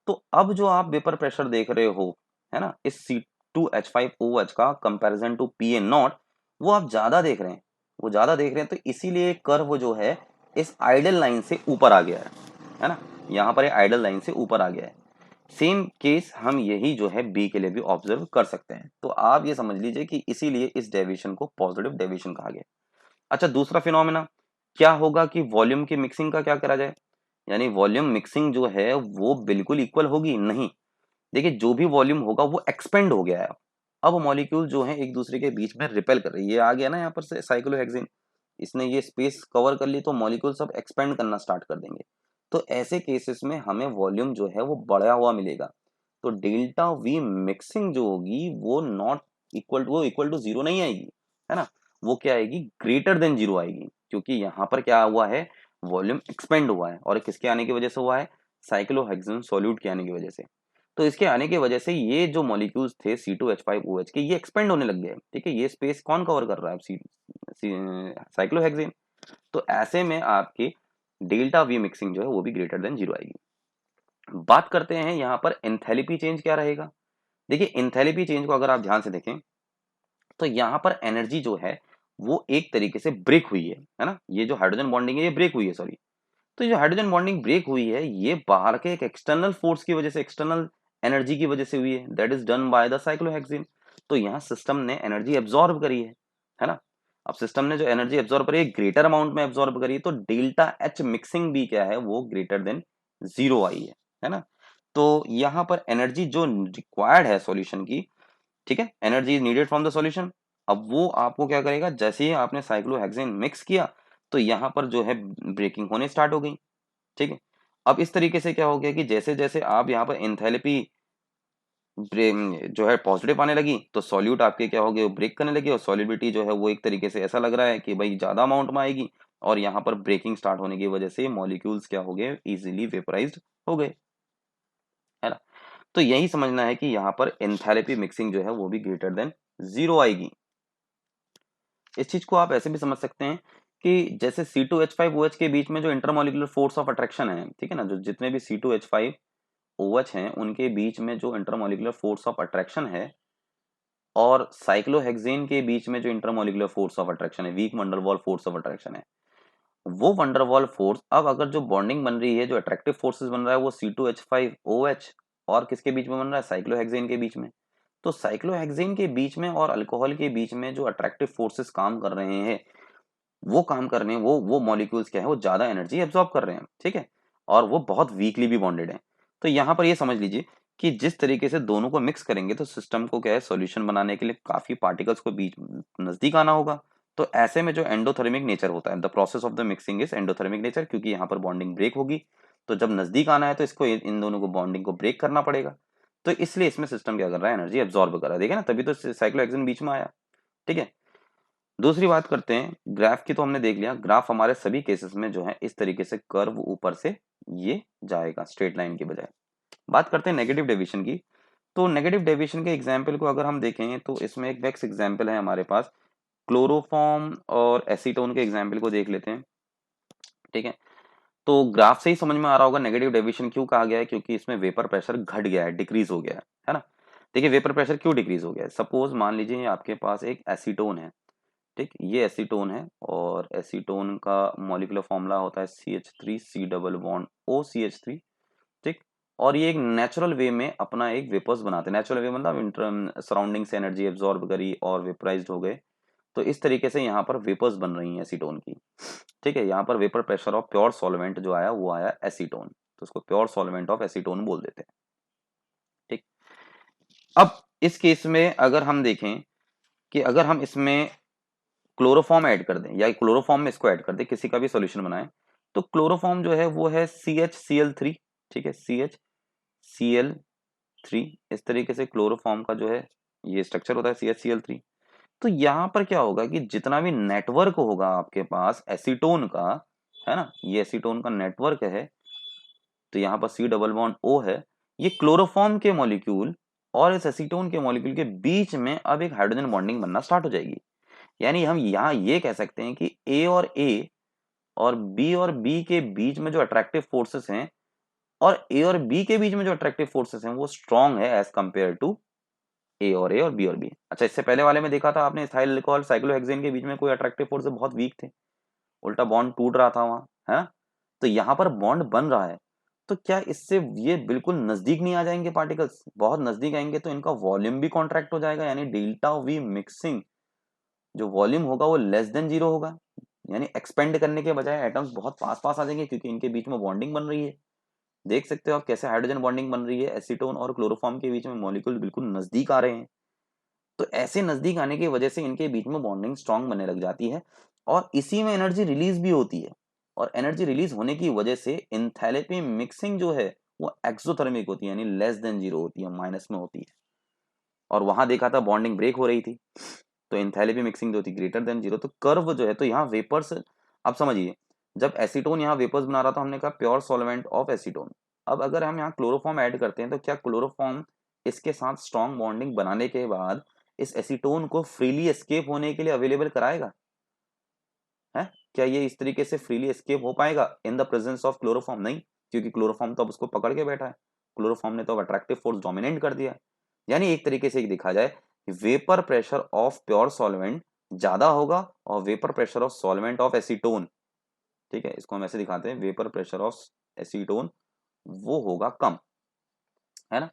तो अब जो आप वेपर प्रेशर देख रहे हो, है ना, इस C2H5OH का कंपैरिजन टू PA नॉट, वो आप ज्यादा देख रहे हैं, वो ज्यादा देख रहे हैं, तो इसीलिए कर्व जो है इस आइडियल लाइन से ऊपर आ गया है ना, यहाँ पर ये आइडियल लाइन से ऊपर आ गया है। सेम केस हम यही जो है बी के लिए भी ऑब्जर्व कर सकते हैं। तो आप ये समझ लीजिए कि इसीलिए इस डेविएशन को पॉजिटिव डेविएशन कहा गया। अच्छा, दूसरा फिनोमेना क्या होगा कि वॉल्यूम की मिक्सिंग का क्या करा जाए, यानी वॉल्यूम मिक्सिंग जो है वो बिल्कुल इक्वल होगी नहीं। देखिए, जो भी वॉल्यूम होगा वो एक्सपेंड हो गया है। अब मॉलिक्यूल जो है एक दूसरे के बीच में रिपेल कर रही है, ये आ गया ना यहाँ पर से साइक्लोहेक्सेन, इसने ये स्पेस कवर कर ली, तो मॉलिक्यूल सब एक्सपेंड करना स्टार्ट कर देंगे। तो ऐसे केसेस में हमें वॉल्यूम जो है वो बढ़ा हुआ मिलेगा। तो डेल्टा वी मिक्सिंग जो होगी वो नॉट इक्वल टू जीरो नहीं आएगी, है ना, वो क्या आएगी, ग्रेटर देन जीरो आएगी, क्योंकि यहाँ पर क्या हुआ है, वॉल्यूम एक्सपेंड हुआ है, और किसके आने की वजह से हुआ है, साइक्लोहेक्सेन सॉल्यूट के आने की वजह से। तो इसके आने की वजह से ये जो मॉलिक्यूल्स थे C2H5OH के, ये एक्सपेंड होने लग गए, ठीक है। ये स्पेस कौन कवर कर रहा है, साइक्लोहेक्सेन। तो ऐसे में आपकी डेल्टा वी मिक्सिंग जो है वो भी ग्रेटर देन जीरो आएगी। बात करते हैं यहाँ पर एंथैल्पी चेंज क्या रहेगा। देखिए, एंथैल्पी चेंज को अगर आप ध्यान से देखें, तो यहाँ पर एनर्जी जो है वो एक तरीके से ब्रेक हुई है ना, ये जो हाइड्रोजन बॉन्डिंग है ये ब्रेक हुई है, सॉरी। तो जो हाइड्रोजन बॉन्डिंग ब्रेक हुई है ये बाहर के एक एक्सटर्नल फोर्स की वजह से, एक्सटर्नल एनर्जी की वजह से हुई है, that is done by the cyclohexane. तो यहाँ सिस्टम ने एनर्जी एब्जॉर्ब करी है ना। अब सिस्टम ने जो एनर्जी एब्जॉर्ब करी है ग्रेटर अमाउंट में एब्जॉर्ब करी है, तो डेल्टा एच मिक्सिंग भी क्या है, वो ग्रेटर देन जीरो आई है ना। तो यहाँ पर एनर्जी जो रिक्वायर्ड है सॉल्यूशन की, ठीक है, energy is needed from the solution. अब वो आपको क्या करेगा, जैसे ही आपने साइक्लोहेक्सेन मिक्स किया, तो यहाँ पर जो है ब्रेकिंग होने स्टार्ट हो गई, ठीक है। अब इस तरीके से क्या हो गया कि जैसे जैसे आप यहाँ पर एंथैल्पी जो है पॉजिटिव आने लगी, तो सॉल्यूट आपके क्या हो गए, ब्रेक करने लगे, और सॉलिबिलिटी जो है वो एक तरीके से ऐसा लग रहा है कि भाई ज्यादा अमाउंट में आएगी, और यहाँ पर ब्रेकिंग स्टार्ट होने की वजह से मॉलिक्यूल्स क्या हो गए, इजीली वेपराइज्ड हो गए, है ना। तो यही समझना है कि यहाँ पर एंथैल्पी मिक्सिंग जो है वो भी ग्रेटर देन जीरो आएगी। इस चीज को आप ऐसे भी समझ सकते हैं कि जैसे C2H5OH के बीच में जो इंटरमॉलिक्यूलर फोर्स ऑफ अट्रैक्शन है, ठीक है ना, जो जितने भी C2H5OH हैं उनके बीच में जो इंटरमॉलिक्यूलर फोर्स ऑफ अट्रैक्शन है, और साइक्लोहेक्सेन के बीच में जो इंटरमॉलिक्यूलर फोर्स ऑफ अट्रैक्शन है, weak van der Waals force of attraction है, वो वंडरवॉल फोर्स अब अगर जो बॉन्डिंग बन रही है, जो अट्रैक्टिव फोर्सेस बन रहा है, वो C2H5OH और किसके बीच में बन रहा है, साइक्लोहेक्सेन के बीच में। तो साइक्लोहेक्सेन के बीच में और अल्कोहल के बीच में जो अट्रैक्टिव फोर्सेस काम कर रहे हैं, वो काम कर रहे हैं, वो मॉलिक्यूल्स क्या है, वो ज्यादा एनर्जी एब्जॉर्ब कर रहे हैं, ठीक है, और वो बहुत वीकली भी बॉन्डेड है। तो यहाँ पर ये समझ लीजिए कि जिस तरीके से दोनों को मिक्स करेंगे, तो सिस्टम को क्या है, सॉल्यूशन बनाने के लिए काफी पार्टिकल्स को बीच नजदीक आना होगा। तो ऐसे में जो एंडोथर्मिक नेचर होता है, the process of the mixing is endothermic nature, क्योंकि यहाँ पर बॉन्डिंग ब्रेक होगी, तो जब नजदीक आना है तो इसको इन दोनों को बॉन्डिंग को ब्रेक करना पड़ेगा। तो इसलिए इसमें सिस्टम क्या कर रहा है, एनर्जी एब्जॉर्ब कर रहा है, देखिए ना, तभी तो साइक्लोहेक्सेन बीच में आया, ठीक है। दूसरी बात करते हैं ग्राफ की, तो हमने देख लिया ग्राफ हमारे सभी केसेस में जो है इस तरीके से कर्व ऊपर से ये जाएगा स्ट्रेट लाइन के बजाय। बात करते हैं नेगेटिव डेविएशन की। तो नेगेटिव डेविएशन के एग्जाम्पल को अगर हम देखें, तो इसमें एक बेस्ट एग्जाम्पल है हमारे पास, क्लोरोफॉर्म और एसीटोन के एग्जाम्पल को देख लेते हैं, ठीक है। तो ग्राफ से ही समझ में आ रहा होगा नेगेटिव डेविएशन क्यों कहा गया है, क्योंकि इसमें वेपर प्रेशर घट गया है, डिक्रीज हो गया है ना। देखिए, वेपर प्रेशर क्यों डिक्रीज हो गया है, सपोज मान लीजिए आपके पास एक एसीटोन है, ठीक, ये एसीटोन है, और एसीटोन का मॉलिक्यूलर फॉर्मूला होता है CH3 C double bond OCH3, ठीक। और ये एक नेचुरल वे में अपना एक वेपर्स बनाते हैं, नेचुरल वे मतलब सराउंडिंग से एनर्जी एब्जॉर्ब करी और वेपराइज्ड हो गए। तो इस तरीके से यहाँ पर वेपर्स बन रही हैं एसीटोन की, ठीक है। यहाँ पर vapour pressure of pure solvent जो आया वो आया एसीटोन, तो उसको प्योर सॉल्वेंट ऑफ एसीटोन बोल देते हैं, ठीक। अब इस केस में अगर हम देखें कि अगर हम इसमें क्लोरोफॉर्म ऐड कर दें, या क्लोरोफॉर्म में इसको ऐड कर दें, किसी का भी सॉल्यूशन बनाएं, तो क्लोरोफॉर्म जो है वो है CHCl3, ठीक है, CHCl3। इस तरीके से क्लोरोफॉर्म का जो है ये स्ट्रक्चर होता है CHCl3। तो यहाँ पर क्या होगा कि जितना भी नेटवर्क होगा आपके पास एसीटोन का, है ना, ये एसीटोन का नेटवर्क है, तो यहाँ पर C डबल बॉन्ड O है, ये क्लोरोफॉर्म के मॉलिक्यूल और इस एसीटोन के मॉलिक्यूल के बीच में अब एक हाइड्रोजन बॉन्डिंग बनना स्टार्ट हो जाएगी। यानी हम यहाँ ये कह सकते हैं कि और B और B के बीच में जो अट्रैक्टिव फोर्सेस हैं और A और B के बीच में जो अट्रैक्टिव फोर्सेस हैं वो स्ट्रॉन्ग है एज कंपेयर टू A और B और B। अच्छा, इससे पहले वाले में देखा था आपने इथाइल अल्कोहल साइक्लोहेक्सेन के बीच में कोई अट्रैक्टिव फोर्स बहुत वीक थे, उल्टा बॉन्ड टूट रहा था वहां, है ना। तो यहाँ पर बॉन्ड बन रहा है, तो क्या इससे ये बिल्कुल नजदीक नहीं आ जाएंगे पार्टिकल्स? बहुत नजदीक आएंगे तो इनका वॉल्यूम भी कॉन्ट्रैक्ट हो जाएगा, यानी डेल्टा वी मिक्सिंग जो वॉल्यूम होगा वो लेस देन जीरो होगा। यानी एक्सपेंड करने के बजाय एटम्स बहुत पास पास आ जाएंगे क्योंकि इनके बीच में बॉन्डिंग बन रही है। देख सकते हो आप कैसे हाइड्रोजन बॉन्डिंग बन रही है, एसीटोन और क्लोरोफॉर्म के बीच में मॉलिक्यूल बिल्कुल नजदीक आ रहे हैं। तो ऐसे नजदीक आने की वजह से इनके बीच में बॉन्डिंग स्ट्रांग बनने लग जाती है और इसी में एनर्जी रिलीज भी होती है। और एनर्जी रिलीज होने की वजह से एंथैल्पी मिक्सिंग जो है वो एक्सोथर्मिक होती है, यानी लेस देन जीरो होती है, माइनस में होती है। और वहां देखा था बॉन्डिंग ब्रेक हो रही थी, तो एंथैल्पी मिक्सिंग जो थी ग्रेटर देन जीरो। तो कर्व जो है, तो यहाँ वेपर्स, अब समझिए, जब एसीटोन यहाँ वेपर्स बना रहा था हमने कहा प्योर सॉल्वेंट ऑफ एसीटोन। अब अगर हम यहाँ क्लोरोफॉर्म ऐड करते हैं तो क्या क्लोरोफॉर्म इसके साथ स्ट्रॉन्ग बॉन्डिंग बनाने के बाद इस एसीटोन को फ्रीली एस्केप होने के लिए अवेलेबल कराएगा? है, क्या ये इस तरीके से फ्रीली एस्केप हो पाएगा in the presence of chloroform? नहीं, क्योंकि क्लोरोफॉर्म तो अब उसको पकड़ के बैठा है, क्लोरोफॉर्म ने तो अब अट्रैक्टिव फोर्स डोमिनेट कर दिया है। यानी एक तरीके से देखा जाए, vapour pressure of pure solvent ज्यादा होगा और vapour pressure of solvent of acetone, ठीक है, इसको हम ऐसे दिखाते हैं, वेपर प्रेशर ऑफ एसीटोन वो होगा कम, है ना।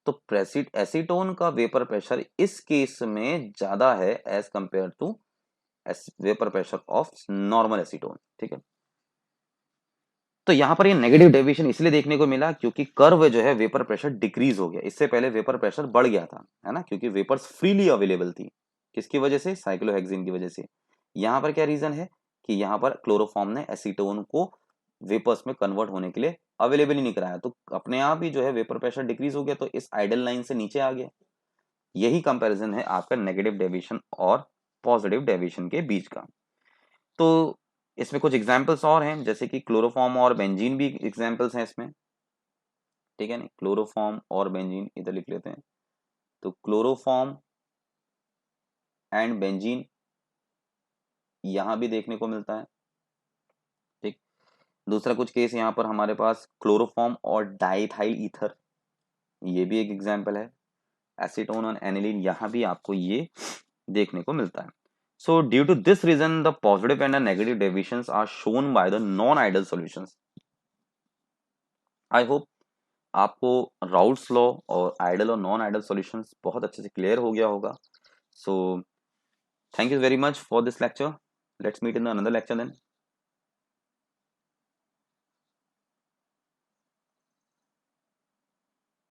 तो एसीटोन का वेपर प्रेशर इस केस में ज्यादा है as compare to vapour pressure of normal acetone, ठीक है। तो यहाँ पर ये नेगेटिव डेविएशन इसलिए देखने को मिला क्योंकि कर्व जो है वेपर प्रेशर डिक्रीज हो गया, इससे पहले वेपर प्रेशर बढ़ गया था, है ना, क्योंकि वेपर्स फ्रीली अवेलेबल थी। किसकी वजह से? साइक्लोहेक्सिन की वजह से। यहाँ पर क्या रीजन है कि यहाँ पर क्लोरोफॉर्म ने एसीटोन को वेपर्स में कन्वर्ट होने के लिए अवेलेबल ही नहीं कराया, तो अपने आप ही जो है वेपर प्रेशर डिक्रीज हो गया, तो इस आइडल लाइन से नीचे आ गया। यही कंपैरिजन है आपका नेगेटिव डेविएशन और पॉजिटिव डेविएशन के बीच का। तो इसमें कुछ एग्जाम्पल्स और हैं, जैसे कि क्लोरोफॉर्म और बेंजीन भी एग्जाम्पल्स हैं इसमें, ठीक है ना। क्लोरोफॉर्म और बेंजीन इधर लिख लेते हैं, तो क्लोरोफॉर्म एंड बेंजीन यहां भी देखने को मिलता है, ठीक। दूसरा कुछ केस यहाँ पर हमारे पास क्लोरोफॉर्म और डाइथाइल ईथर, ये भी एक एग्जाम्पल है। एसीटोन और एनिलीन यहाँ भी आपको ये देखने को मिलता है। So due to this reason the positive and negative deviations are shown by the non ideal solutions. I hope आपको राउल्स लॉ और आइडल और नॉन आइडल सॉल्यूशंस बहुत अच्छे से क्लियर हो गया होगा। So thank you very much for this lecture. Let's meet in another lecture then.